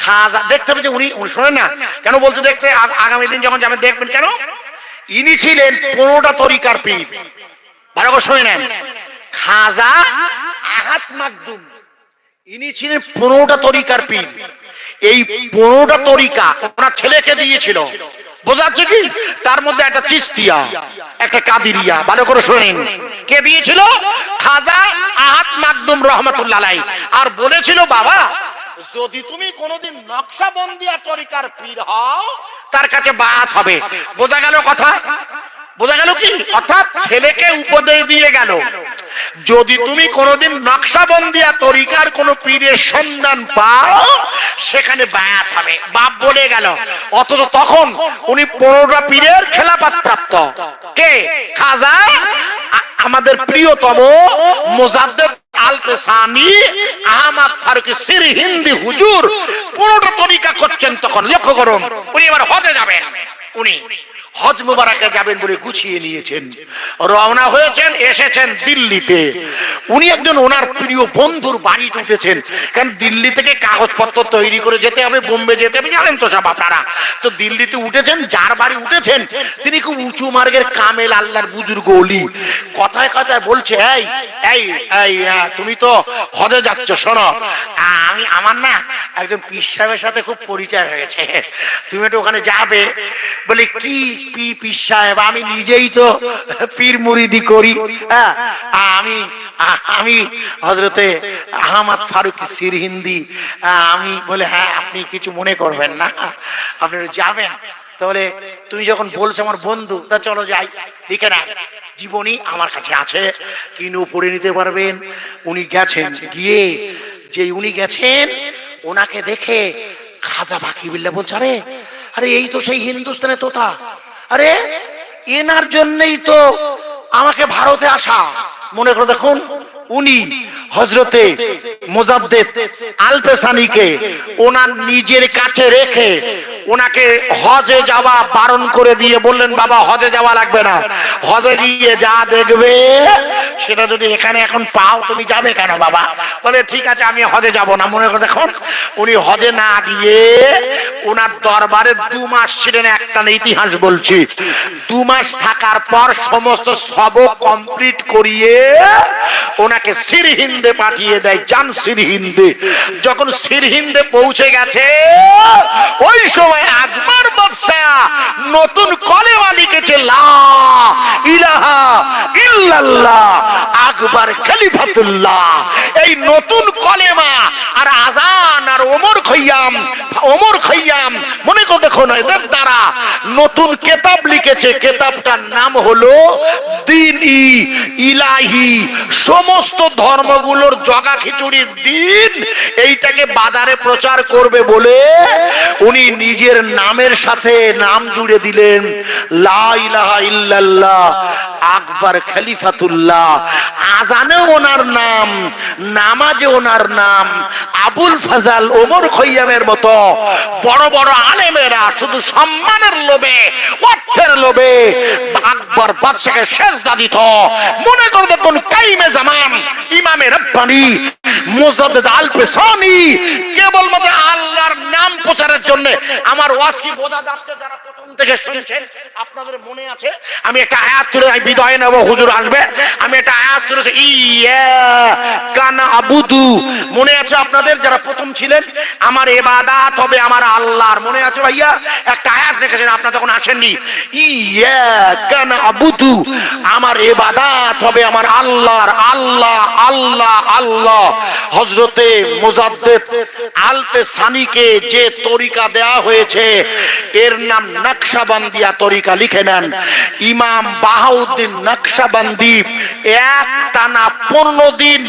খাজা দেখতে হবে যে উনি শোনেন না কেন বলছে দেখতে, আগামী দিন যখন যাবেন দেখবেন কেন। ইনি ছিলেন 15টা তরিকার পীর। ভালো করে শুনে নেন, খাজা আহাত মাকদুম, ইনি ছিলেন 15টা তরিকার পীর। এই 15টা তরিকা ওনার ছেলেকে দিয়েছিল, বোঝাচ্ছে কি? তার মধ্যে একটা চিশতিয়া, একটা কাদিরিয়া। ভালো করে শুনেন, কে দিয়েছিল? খাজা আহাত মাকদুম রহমাতুল্লাহ আলাইহি। আর বলেছিল, বাবা যদি তুমি কোনোদিন নকশবন্দিয়া তরিকার পীর হও, তার কাছে বায়াত হবে। বোঝা গেল কথা? বোঝা গেল কি? অর্থাৎ ছেলেকে উপদেশ দিয়ে গেল, যদি তুমি কোনোদিন নকশবন্দিয়া তরিকার কোন পীরের সন্ধান পাও, সেখানে বায়াত হবে। বাপ বলে গেল। অথচ তখন উনি 15টা পীরের খেলাফত প্রাপ্ত। কে? খাজা আমাদের প্রিয়তম মুজাদ্দেদ আল-পেশানি আহমদ ফারুকি সিরহিন্দি হুজুর 15টা তরিকা করছেন তখন। লক্ষ্য করুন, উনি এবার হজে যাবেন। উনি হজ মুবারকে যাবেন বলে গুছিয়ে নিয়েছেন, রওনা হয়েছেন, এসেছেন দিল্লিতে। উনি একজন ওনার প্রিয় বন্ধুর বাড়ি উঠেছেন, কারণ দিল্লি থেকে কাগজপত্র তৈরি করে যেতে হবে, বোম্বে যেতে হবে, জানেন তো সব আপনারা। তো দিল্লিতে উঠেছেন, যার বাড়ি উঠেছেন তিনি খুব উঁচু মার্গের কামেল, আল্লাহর বুজুর্গ ওলি। কথায় কথায় বলছে, এই এই এই তুমি তো হজে যাচ্ছ, শোনো আমার না একজন পীর সাহেবের সাথে খুব পরিচয় হয়েছে, তুমি একটু ওখানে যাবে। বলে কি পীর সাহেব? আমি নিজেই তো পীর মুরিদি করি। আমি হযরতে আহমদ ফারুকি সিরহিন্দি। আমি বলে, হ্যাঁ আপনি কিছু মনে করবেন না, আপনি যাবেন। তাহলে তুমি যখন বলছো আমার বন্ধু, তা চলো যাই। লিখে না, জীবনী আমার কাছে আছে, কিনু পড়ে নিতে পারবেন। উনি গেছেন, গিয়ে যে উনি গেছেন, ওনাকে দেখে খাজা বাকি বিল্লাহ বলছে, আরে আরে এই তো সেই হিন্দুস্তানের তোতা, আরে এনার জন্যই তো আমাকে ভারতে আসা। মনে করে দেখুন, উনি হযরতে মুজাদ্দেদ আল-পেশানিকে ওনার নিজের কাছে রেখে ওনাকে হজে যাওয়া বারণ করে দিয়ে বললেন, বাবা হজে যাওয়া লাগবে না, হজে গিয়ে যা দেখবে সেটা যদি এখানে এখন পাও তুমি যাবে কেন বাবা? বলে ঠিক আছে, আমি হজে যাব না। মনে করে দেখুন, উনি হজে না গিয়ে ওনার দরবারে 2 মাস ছিলেন। একটা ইতিহাস বলছি, 2 মাস থাকার পর সমস্ত সবক কমপ্লিট করিয়ে ওনাকে সিরহিন্দে পাঠিয়ে দেয়। যান সিরহিন্দে। যখন সিরহিন্দে পৌঁছে গেছে, ওই সময় আকবর বাদশা নতুন কলেমা লিখেছে, লা ইলাহা ইল্লাল্লাহ আকবর খলিফাতুল্লাহ। এই নতুন কলেমা আর আজান আর ওমর খৈয়াম মনে করে দেখুন এদের দ্বারা নতুন কিতাব লিখেছে। কিতাবটার নাম হলো দ্বীন ইলাহি। সমস্ত ধর্মগুলোর জগা খিচুড়ির দিন এইটাকে বাজারে প্রচার করবে বলে উনি নিজের নামের সাথে নাম জুড়ে দিলেন লা ইলাহা ইল্লাল্লাহ আকবর খলিফাতুল্লাহ। আজানে ওনার নাম, নামাজে ওনার নাম। আবুল ফাজাল ওমর খৈয়ামের মতো বড় বড় আলেমেরা শুধু সম্মানের লোভে, অর্থের লোভে আকবর বাদশাকে সেজদা দিত। মনে করে দেখুন কাইমে জামান ইমামে রব্বানি মুজাদ্দিদ আল পেছানি কেবলমাত্র আল্লাহর নাম প্রচারের জন্য। আমার ওয়াজ কি বোঝা যাচ্ছে? যারা প্রথম থেকে শুনছেন আপনাদের মনে আছে আমি একটা আয়াত তুলে বিদায় নেব, হুজুর আসবে। আমি একটা আয়াত তুলেছি ইয়্যাকা না'বুদু, মনে আছে আপনাদের যারা প্রথম ছিলেন? আমার ইবাদত হবে আমার আল্লাহর, মনে আছে ভাইয়া? একটা আয়াত রেখেছেন আপনারা তখন আসেননি। ইয়্যাকা না'বুদু, আমার ইবাদত হবে আমার আল্লাহর। আল্লাহ আল্লাহ আল্লাহ। হযরতে মুজাদ্দিদ আল পেছানিকে যে তরিকা দেয়া হয়েছে এর নাম নকশবন্দিয়া তরিকা, লিখে নেন। ইমাম বাহাউদ্দিন নকশবন্দি একটানা 15 দিন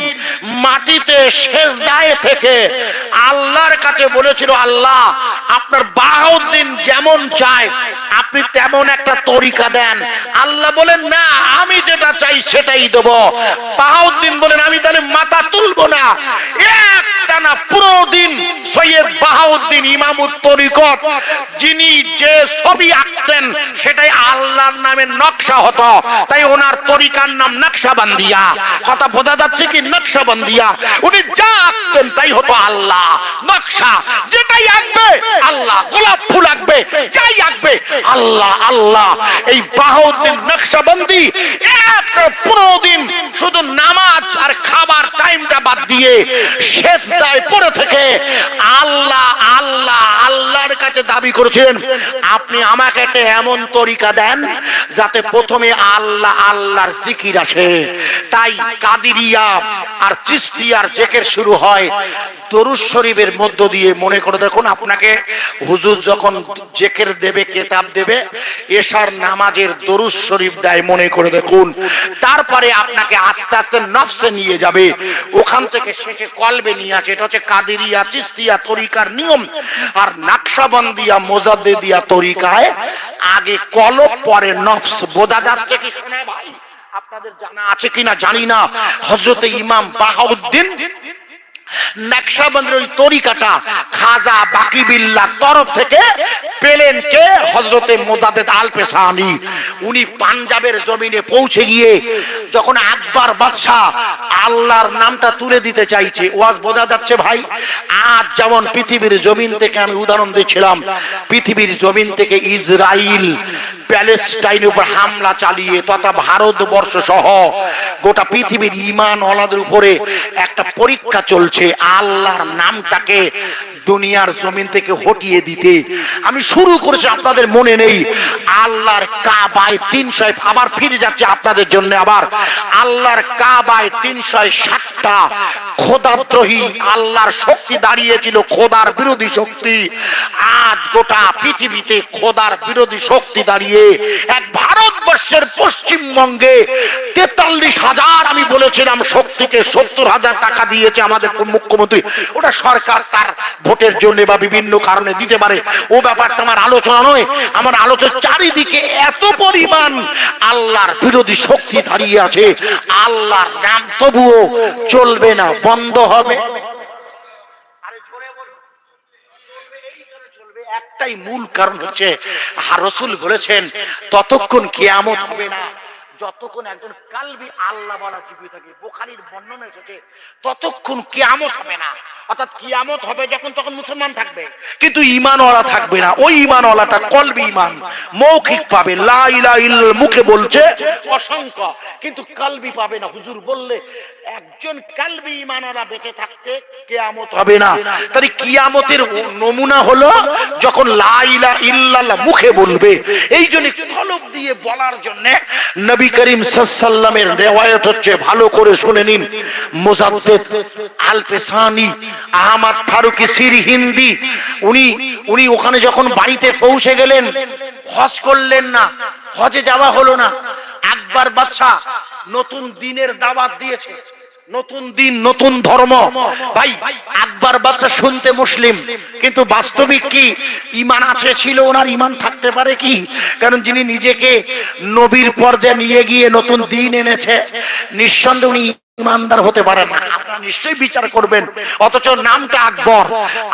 মাটিতে সেজদায় থেকে আল্লাহর কাছে বলেছিল, আল্লাহ আপনার বাহাউদ্দিন যেমন চায় আপনি তেমন একটা তরিকা দেন। আল্লাহ বলেন না, আমি যেটা চাই সেটাই দেব। বাহাউদ্দিন বলেন আমি তাহলে মাথা তুলবো না। একটানা 15 দিন সৈয়দ বাহাউদ্দিন ইমামুত তরিকত যিনি যে ছবি আঁকতেন সেটাই আল্লাহর নামের নকশা হতো, তাই ওনার তরিকার নাম নকশবন্দিয়া। কথা বোঝা যাচ্ছে কি? নকশবন্দিয়া। উনি যা আঁকতেন তাই হতো আল্লাহ নকশা, যেটাই আঁকবে আল্লাহ। গোলাপ ফুল আঁকবে, যাই আঁকবে আল্লাহ আল্লাহ। এই বাহাউদ্দিন নকশবন্দি 15 দিন শুধু নামাজ আর খাবার টাইমটা বাদ দিয়ে সেজদায় পড়ে থেকে আল্লাহ আল্লাহ আল্লাহর কাছে দাবি করেছিলেন, আপনি আমাকে একটা এমন তরিকা দেন যাতে প্রথমে আল্লাহ আল্লাহর জিকির আসে। তাই কাদিরিয়া আর চিশতিয়ার জিকির শুরু হয় দরুদ শরীফের মধ্য দিয়ে। মনে করে দেখুন আপনাকে হুজুর যখন জিকির দেবে, কিতাব দেবে, এশার নামাজের দরুদ শরীফ দেয়, মনে করে দেখুন। তারপরে আপনাকে আস্তে আস্তে নফসে নিয়ে যাবে, ওখান থেকে শেষে কলবে নিয়ে আসে। এটা হচ্ছে কাদিরিয়া চিশতিয়া তরিকার নিয়ম। আর নকশবন্দিয়া মুজাদ্দিদিয়া তরিকায় আগে কলব পরে নফস। বোঝা যাচ্ছে কি শোনা ভাই? আপনাদের জানা আছে কিনা জানি না, হযরতে ইমাম বাহাউদ্দিন নকশবন্দির ওই তরিকাটা খাজা বাকিবিল্লাহ তরফ থেকে পেলেন কে? হযরতে মুজাদ্দিদ আল পেছানি। উনি পাঞ্জাবের জমিনে পৌঁছে গিয়ে যখন আকবর বাদশাহ আল্লাহর নামটা তুলে দিতে চাইছে, ওয়াজ বোঝা যাচ্ছে ভাই? আজ যেমন পৃথিবীর জমিন থেকে আমি উদাহরণ দিয়েছিলাম, পৃথিবীর জমিন থেকে ইসরাইল প্যালেস্টাইনের উপর হামলা চালিয়ে তথা ভারতবর্ষ সহ গোটা পৃথিবীর ঈমান ওয়ালাদের উপরে একটা পরীক্ষা চলছে আল্লাহর নামটাকে দুনিয়ার জমিন থেকে হটিয়ে দিতে। আমি শুরু করেছি, আপনাদের মনে নেই? আল্লাহর কাবায় 300, আবার ফিরে যাচ্ছে আপনাদের জন্য। আবার আল্লাহর কাবায় 360টা খোদাদ্রোহী আল্লাহর শক্তি দাঁড়িয়েছিল, খোদার বিরোধী শক্তি। আজ গোটা পৃথিবীতে খোদার বিরোধী শক্তি দাঁড়িয়ে এক ভারতবর্ষের পশ্চিমবঙ্গে 43,000 আমি বলেছিলাম শক্তিকে 70,000 টাকা দিয়েছে আমাদের মুখ্যমন্ত্রী। ওটা সরকার তার ভোটের জন্য বা বিভিন্ন কারণে দিতে পারে, ও ব্যাপারটা আমার আলোচনা নয়। আমার আলোচনা চারিদিকে এত পরিমাণ আল্লাহর বিরোধী শক্তি দাঁড়িয়ে আছে, আল্লাহর নাম তবুও চলবে না, বন্ধ হবে। একটাই মূল কারণ হচ্ছে রাসূল বলেছেন ততক্ষণ কিয়ামত হবে না যতক্ষণ একজন কালবি আল্লাহ বলা জীবিত থাকে। বুখারীর বর্ণনা এসেছে ততক্ষণ কিয়ামত হবে না। অর্থাৎ কিয়ামত হবে যখন, তখন মুসলমান থাকবে কিন্তু ঈমানওয়ালা থাকবে না। ওই ঈমানওয়ালাটা কলবি ঈমান, মৌখিক পাবে, লা ইলাহা ইল্লাল্লাহ মুখে বলছে অসংখ্য, কিন্তু কলবি পাবে না। হুজুর বললে একজন কলবি ঈমানওয়ালা বেঁচে থাকতে কিয়ামত হবে না। তাই কিয়ামতের নমুনা হলো যখন লা ইলাহা ইল্লাল্লাহ মুখে বলবে। এই জন্য কলব দিয়ে বলার জন্য নবী করিম সাল্লাল্লাহু আলাইহি ওয়াসাল্লামের রিওয়ায়াত হচ্ছে, ভালো করে শুনে নিন। মুজাদ্দিদ আল পেশানি আহমদ ফারুকি সির হিন্দি, উনি ওখানে যখন বাড়িতে পৌঁছে গেলেন, হজ করলেন না, হজে যাওয়া হলো না। আকবর বাদশাহ নতুন দিনের দাওয়াত দিয়েছে, নতুন দিন নতুন ধর্ম। ভাই আকবর বাদশাহ শুনতে মুসলিম, কিন্তু বাস্তবিক কি ঈমান আছে? ছিল ওনার ঈমান থাকতে পারে কি? কারণ যিনি নিজেকে নবীর পর্যায়ে নিয়ে গিয়ে নতুন দিন এনেছে, নিঃসন্দেহে উনি ঈমানদার হতে পারে না। আপনারা নিশ্চয়ই বিচার করবেন। অথচ নামটা আকবর,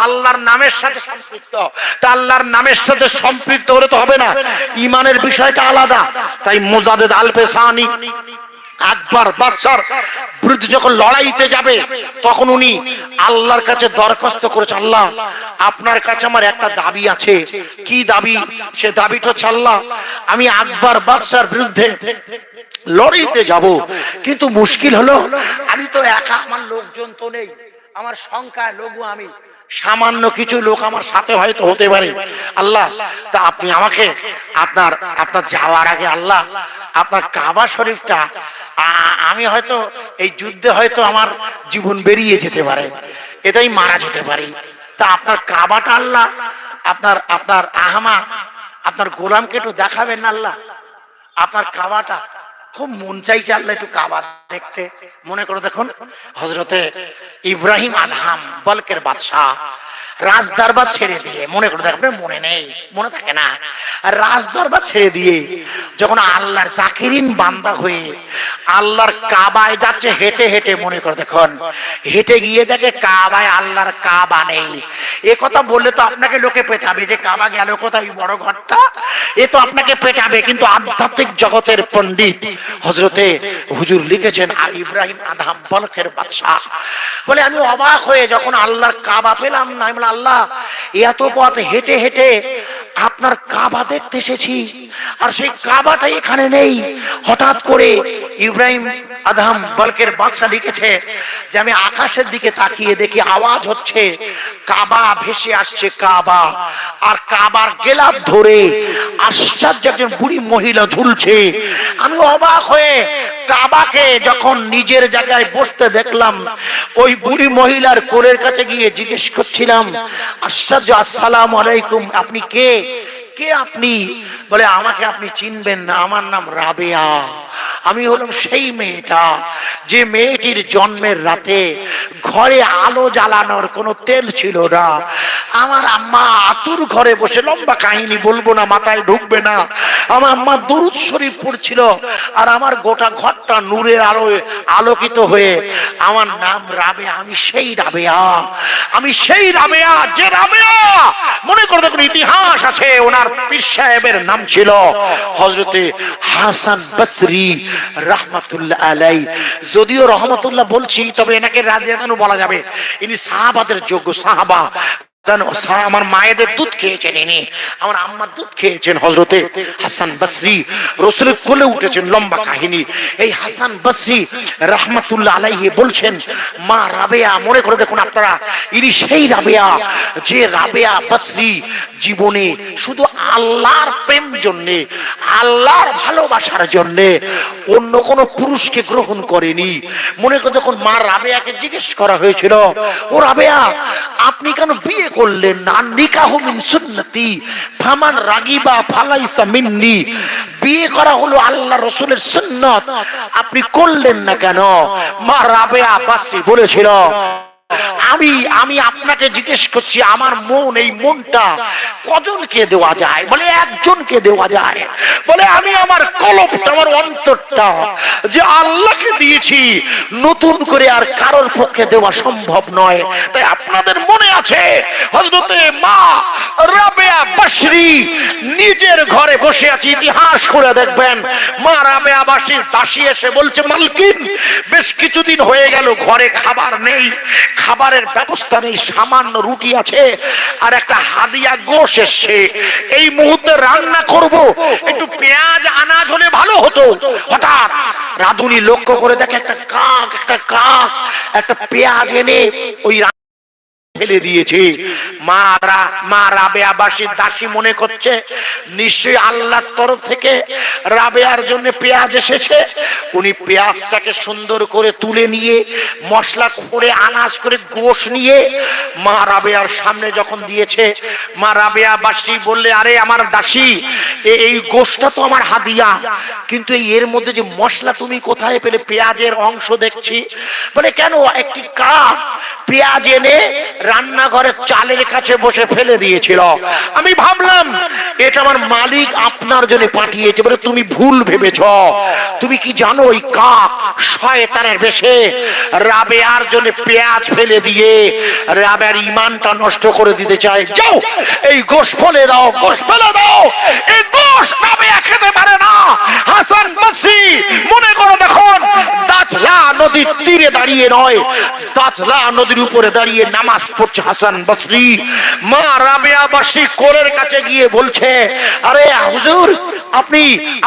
আল্লাহর নামের সাথে সম্পৃক্ত। তা আল্লাহর নামের সাথে সম্পৃক্ত হলে তো হবে না, ঈমানের বিষয়টা আলাদা। তাই মুজাদ্দিদ আল পেশানি আকবর বাদশার বিরুদ্ধে যখন লড়াইতে যাবে, তখন উনি আল্লাহর কাছে দরখাস্ত করেছে, আল্লাহ আপনার কাছে আমার একটা দাবি আছে। কি দাবি? সে দাবিটা হচ্ছে, আল্লাহ আমি আকবর বাদশার বিরুদ্ধে লড়াইতে যাব, কিন্তু মুশকিল হলো আমি তো একা, আমার লোকজন তো নেই, আমার সংখ্যায় লঘু, আমি সামান্য কিছু লোক আমার সাথে হয়তো হতে পারে। আল্লাহ তা আপনি আমাকে আপনার যাওয়ার আগে আল্লাহ আপনার কাবা শরীফটা, আমি হয়তো এই যুদ্ধে হয়তো আমার জীবন বেরিয়ে যেতে পারে, এটাই মারা যেতে পারি, তা আপনার কাবাটা আল্লাহ আপনার আহমা আপনার গোলামকে একটু দেখাবেন না আল্লাহ? আপনার কাবাটা খুব মন চাইছে আল্লাহ একটু কাবা দেখতে। মনে করে দেখুন, হযরতে ইব্রাহিম আদহাম বলকের বাদশাহ রাজদরবার ছেড়ে দিয়ে, মনে করে দেখবেন, মনে নেই, মনে থাকে না, রাজদরবার ছেড়ে দিয়ে যখন আল্লাহর জাকিরিন বান্দা হয়ে আল্লাহর কাবায় যাচ্ছে হেঁটে হেঁটে, মনে করে দেখুন, হেঁটে গিয়ে দেখে কাবায় আল্লাহর কাবা নেই। এ কথা বললে তো আপনাকে লোকে পেটাবে যে কাবা গেল কোথায়, বড় ঘরটা, এ তো আপনাকে পেটাবে। কিন্তু আধ্যাত্মিক জগতের পণ্ডিত হযরতে হুজুর লিখেছেন, আর ইব্রাহিম আদহাম বলকের বাদশাহ বলে, আমি অবাক হয়ে যখন আল্লাহর কাবা পেলাম না, আমি বললাম, আল্লাহ এত পথ হেঁটে হেঁটে আপনার কাবা দেখতে এসেছি, আর সেই কাবাটা এখানে নেই। হঠাৎ করে ইব্রাহিম আদহাম বলকের বাদশাহ লিখেছে যে আমি আকাশের দিকে তাকিয়ে দেখি আওয়াজ হচ্ছে, কাবা ভেসে আসছে, কাবা, আর কাবার গেলাপ ধরে আশ্চর্য একজন বুড়ি মহিলা ঝুলছে। আমি অবাক হয়ে কাবাকে যখন নিজের জায়গায় বসতে দেখলাম, ওই বুড়ি মহিলার কোলের কাছে গিয়ে জিজ্ঞেস করছিলাম, আশ্চর্য, আসসালামু আলাইকুম, আপনি কে? কে আপনি? বলে, আমাকে আপনি চিনবেন না, আমার নাম রাবেয়া। আমি হলাম সেই মেয়েটা যে মেয়েটির জন্মের রাতে ঘরে আলো জ্বালানোর কোনো তেল ছিল না। আমার আম্মা আতুর ঘরে বসে, লম্বা কাহিনী বলবো না, মাথায় ঢুকবে না, আমার আম্মা দুরূদ শরীফ পড়ছিল, আর আমার গোটা ঘরটা নূরের আলোয় আলোকিত হয়ে, আমার নাম রাবেয়া, আমি সেই রাবেয়া, আমি সেই রাবেয়া যে রাবেয়া, মনে করে দেখুন ইতিহাস আছে, ওনার পীর সাহেবের নাম ছিল হযরতে হাসান বসরি রাহমাতুল্লাহ আলাইহি। যদিও রহমাতুল্লাহ বলছি, তবে এনাকে রাদিয়াল্লাহু বলা যাবে, ইনি সাহাবাদের যোগ্য সাহাবা। আমার মায়েদের দুধ খেয়েছেন ইনি, আমার আম্মার দুধ খেয়েছেন হযরতে হাসান বসরি, রাসূলের কোলে উঠেছেন, লম্বা কাহিনী। এই হাসান বসরি রাহমাতুল্লাহ আলাইহি বলছেন, মা রাবেয়া, মনে করে দেখুন আপনারা, ইনি সেই রাবেয়া যে রাবেয়া বসরি জীবনে শুধু আল্লাহর প্রেম জন্যে, আল্লাহর ভালোবাসার জন্যে অন্য কোন পুরুষকে গ্রহণ করেনি। মনে করে দেখুন, মা রাবেয়াকে জিজ্ঞেস করা হয়েছিল, ও রাবেয়া আপনি কেন বিয়ে করলেন না? নিকাহু মিন সুন্নতি ফামান রাগিবা ফালাইসা মিন্নি, বিয়ে করা হলো আল্লাহ রাসূলের সুন্নাত, আপনি করলেন না কেন? মা রাবেয়া বাসি বলেছিল, আমি আপনাকে জিজ্ঞেস করছি, আমার মন, এই মনটা কজনকে দেওয়া যায়? বলে একজনকে দেওয়া যায়। বলে আমি আমার কলবটা, আমার অন্তরটা যে আল্লাহকে দিয়েছি, নতুন করে আর কারোর পক্ষে দেওয়া সম্ভব নয়। তাই আপনাদের মনে আছে হযরতে মা রাবেয়া বসরি নিজের ঘরে বসে আছে, ইতিহাস করে দেখবেন, মা রাবেয়া বসরির দাসী এসে বলছে, মালকিন বেশ কিছুদিন হয়ে গেল ঘরে খাবার নেই, খাবারের ব্যবস্থা নেই, সামান্য রুটি আছে আর একটা হাদিয়া গোশ এসছে, এই মুহূর্তে রান্না করব, একটু পেঁয়াজ আনাজ হলে ভালো হতো। হঠাৎ রাধুনি লক্ষ্য করে দেখে একটা কাক একটা পেঁয়াজ এনে ওই ফেলে দিয়েছে। মা রাবেয়া বাসীর দাসী মনে করছে নিশ্চয়ই আল্লাহর তরফ থেকে রাবেয়ার জন্য পেঁয়াজ এসেছে। উনি পেঁয়াজটাকে সুন্দর করে তুলে নিয়ে মশলা করে আনাজ করে গোশ নিয়ে মা রাবেয়ার সামনে যখন দিয়েছে, মা রাবেয়া বাসি বললে, আরে আমার দাসী, এই গোশটা তো আমার হাদিয়া, কিন্তু এর মধ্যে যে মশলা তুমি কোথায় পেলে? পেঁয়াজের অংশ দেখছি। বলে কেন? একটি কাক পেঁয়াজ এনে রান্নাঘরের চালের কাছে বসে ফেলে দিয়েছিল, আমি ভাবলাম এটা আমার মালিক আপনার জন্য পাঠিয়েছে। বলে তুমি ভুল ভেবেছ, তুমি কি জানো ওই কাক শয়তানের বেশে রাবেয়ার জন্য পেঁয়াজ ফেলে দিয়ে রাবেয়ার ঈমানটা নষ্ট করে দিতে চায়। যাও এই গোশ ফেলে দাও, গোশ ফেলে দাও, এই গোশ রাবেয়া খেতে পারে না। হাসান বসরি মনে করো দেখুন, দাজলা নদীর তীরে দাঁড়িয়ে নয়, দাজলা নদীর উপরে দাঁড়িয়ে নামাজ পড়ছে হাসান বসরি। মা রাবেয়া বসরি কোলের কাছে গিয়ে বলছে, আরে হুজুর,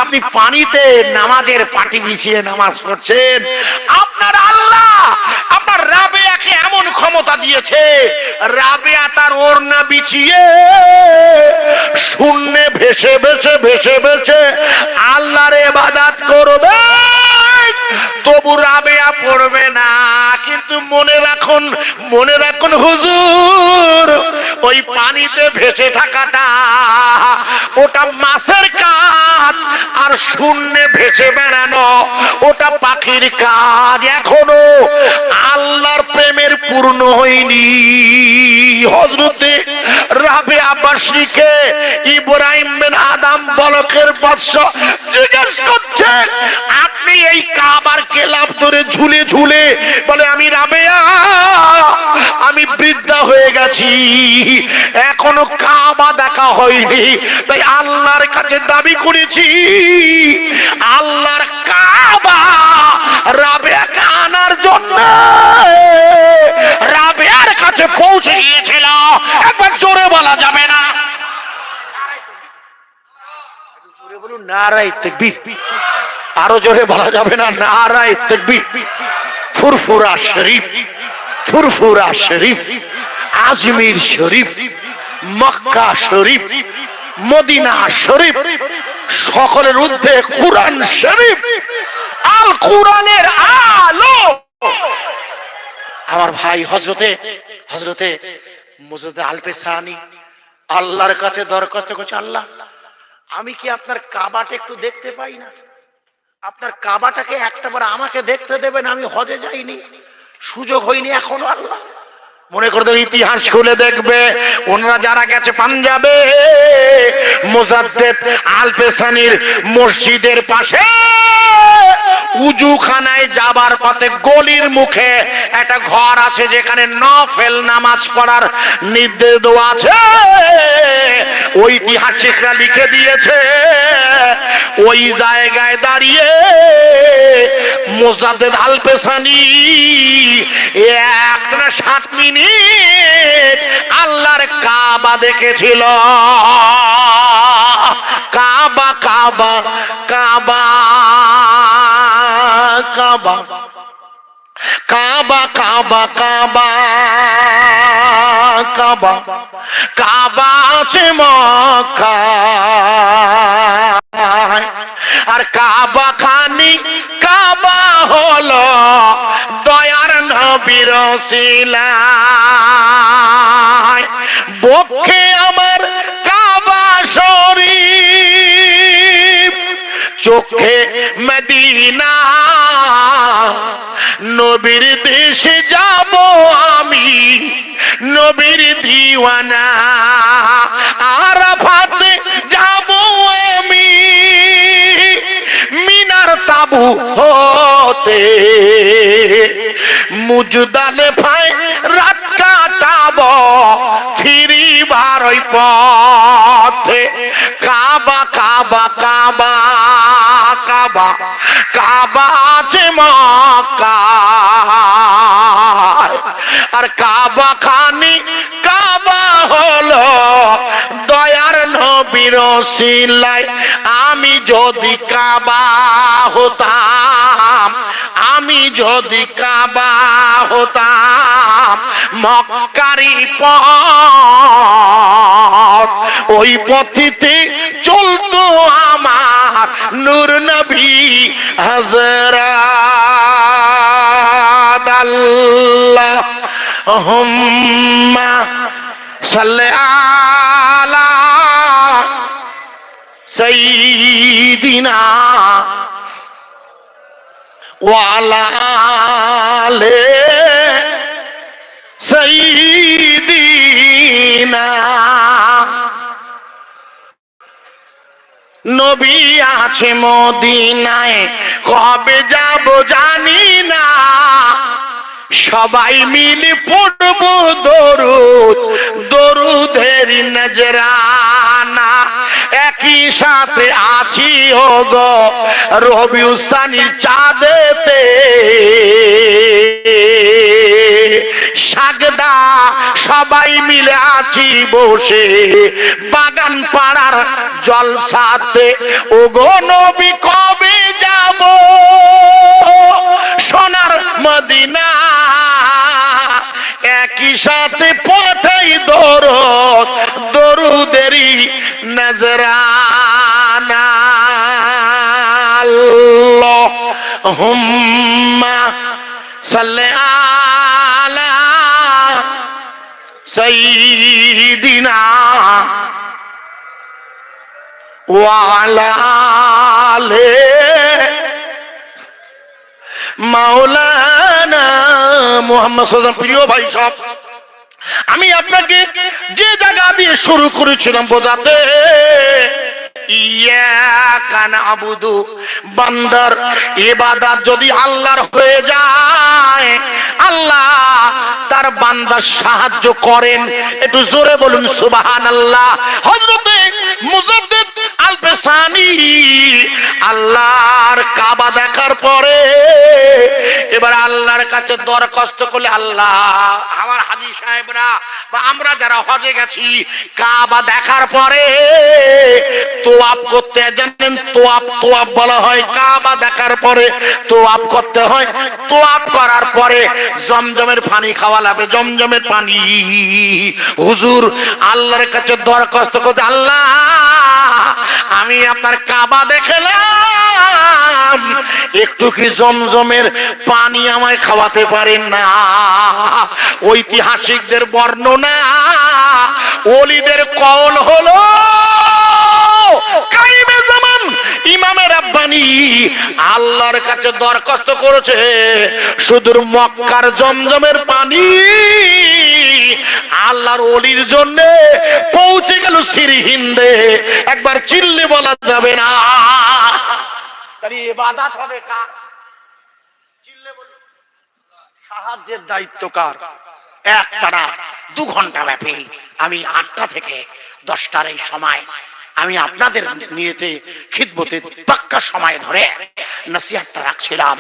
আপনি পানিতে নামাজের পাটি বিছিয়ে নামাজ পড়ছেন। আপনার আল্লাহ আপনার রাবেয়াকে এমন ক্ষমতা দিয়েছে, রাবেয়া তার ওড়না বিছিয়ে শূন্যে ভেসে ভেসে ভেসে ভেসে আল্লাহর ইবাদত করবে, তবু রাবেয়া পড়বে না। কিন্তু মনে রাখুন হুজুর, ওই পানিতে ভেসে থাকাটা ওটা মাছের কাজ, আর শূন্যে ভেসে বেড়ানো ওটা পাখির কাজ। এখনো আল্লাহর প্রেমের পূর্ণ হয়নি। হযরতে রাবেয়া বসরিকে ইব্রাহিম বিন আদম বলকের বাদশা জিজ্ঞেস করছেন, আপনি এই কাবার গেলাপ ধরে ঝুলে ঝুলে, বলে আমি রাবেয়া, আমি বৃদ্ধা হয়ে গেছি, এখনো কাবা দেখা হয়নি, তাই আল্লাহর কাছে দাবি করেছি আল্লাহর কাবা রাবেয়াকে আনার জন্য রাবেয়ার কাছে পৌঁছে গিয়েছিল। একবার জোরে বলা যাবে না? জোরে বলুন নারায়ে তাকবীর। আরো জোরে বলা যাবে না? নারায়ে তাকবীর। ফুরফুরা শরীফ, ফুরফুরা শরীফ, আজমির শরীফ, মক্কা শরীফ, মদিনা শরীফ, সকলের ঊর্ধ্বে কুরআন শরীফ, আল কুরআনের আলো। আমার ভাই হযরতে মুজাদ্দিদ আল পেসানি আল্লাহর কাছে দরখাস্ত করছে, আল্লাহ, আমি কি আপনার কাবাটা একটু দেখতে পাই না? আপনার কাবাটাকে একটাবার আমাকে দেখতে দেবেন, আমি হজে যাইনি, সুযোগ হয়নি এখনো। আল্লাহ মনে করে দেবে, ইতিহাস খুলে দেখবে, ওনারা যারা গেছে পাঞ্জাবে, মুজাদ্দিদ আল পেসানির মসজিদের পাশে উজুখানায় যাবার পথে গলির মুখে একটা ঘর আছে, যেখানে নফল নামাজ পড়ার নির্দেশ দেওয়া আছে। ঐতিহাসিকরা লিখে দিয়েছে, ওই জায়গায় দাঁড়িয়ে মুজাদ্দিদ আল পেসানি 1 না 7 মিনিট আল্লাহর কাবা দেখেছিল। কাবা কাবা কাবা কাবা কাবা কাবা কাবা কাবা কাবা আছে মক্কায়, আর কাবা খানি কাবা হলো দয়ার নবীর ওসিলায়। বক্ষে আমার কাবা শরীফ, চোখে মদিনা, নবীর দেশে যাব আমি, নবীর দিওয়ানা। আরাফাতে যাব আমি, মিনার তাবু হতে মুজদালিফায় রাত কাটাব, ফিরিবার ওই পথে। কাবা কাবা কাবা কাবা কাবা আছে মক্কায়, আর কাবা খানি কাবা হলো দয়ার নবীর ওসিলায়। আমি যদি কাবা হতাম, আমি যদি কাবা হতাম, মক্কারি পথ, ওই পথিতে চলতো আমার নূর নবী হযরত আল্লাহুম্মা সাল্লি আলা সাইয়্যিদিনা ওয়া আলা আলি সাইয়্যিদিনা। নবী আছে মদিনায়, কবে যাব জানি না, সবাই মিলে পড়ব দরুদ, দরুদের নজরানা। একই সাথে আছি ও গো রবিউল সানির চাঁদেতে, সাগদা সবাই মিলে আছি বসে বাগান পাড়ার জলসাতে। ও গো নবী কবে যাব সোনার মদিনা, একই সাথে পথেই দরুদ, দরুদেরই নজরানা। আল্লাহুম্মা সাল্লি আলা সাইয়্যিদিনা ওয়া আলা আলি মাওলানা মুহাম্মদ সাল্লাল্লাহু আলাইহি ওয়াসাল্লাম। প্রিয় ভাই সব, আমি আপনাকে যে জায়গা দিয়ে শুরু করেছিলাম বোঝাতে, ইয়াকা নাবুদু, বান্দার ইবাদত যদি আল্লাহর হয়ে যায়, আল্লাহ তার বান্দার সাহায্য করেন। একটু জোরে বলুন সুবহানাল্লাহ। হযরতে মুজাদ্দিদ আল পেশানি আল্লাহর কাবা দেখার পরে এবার আল্লাহর কাছে দরখাস্ত করলে, আল্লাহ আমার হাজী সাহেবরা বা আমরা যারা হজে গেছি, কাবা দেখার পরে তোয়াব করতে জানেন, তোয়াব তোয়াব বলা হয়। কাবা দেখার পরে তোয়াব করতে হয়, তোয়াব করার পরে জমজমের পানি খাওয়া লাগবে, জমজমের পানি। হুজুর আল্লাহর কাছে দরখাস্ত করতে, আল্লাহ আমি আপনার কাবা দেখলাম, একটু কি জমজমের পানি আমায় খাওয়াতে পারেন না? ঐতিহাসিকদের বর্ণনা, ওলিদের কওল হলো, কাইমে জামান ইমামে রাব্বানি আল্লাহর কাছে দরখাস্ত করেছে, সুদূর মক্কার জমজমের পানি আল্লাহর ওলির জন্য পৌঁছে গেল সিরহিন্দে। একবার চিল্লে বলা যাবে না? তাই ইবাদত হবে কার? চিল্লে বলি। সাহায্যের দায়িত্ব কার? একটানা 2 ঘন্টা ব্যাপী আমি 8টা থেকে 10টার এই সময় আমি আপনাদের নিয়েতে খিদমতে পাক্কা সময় ধরে নসিহতটা রাখছিলাম।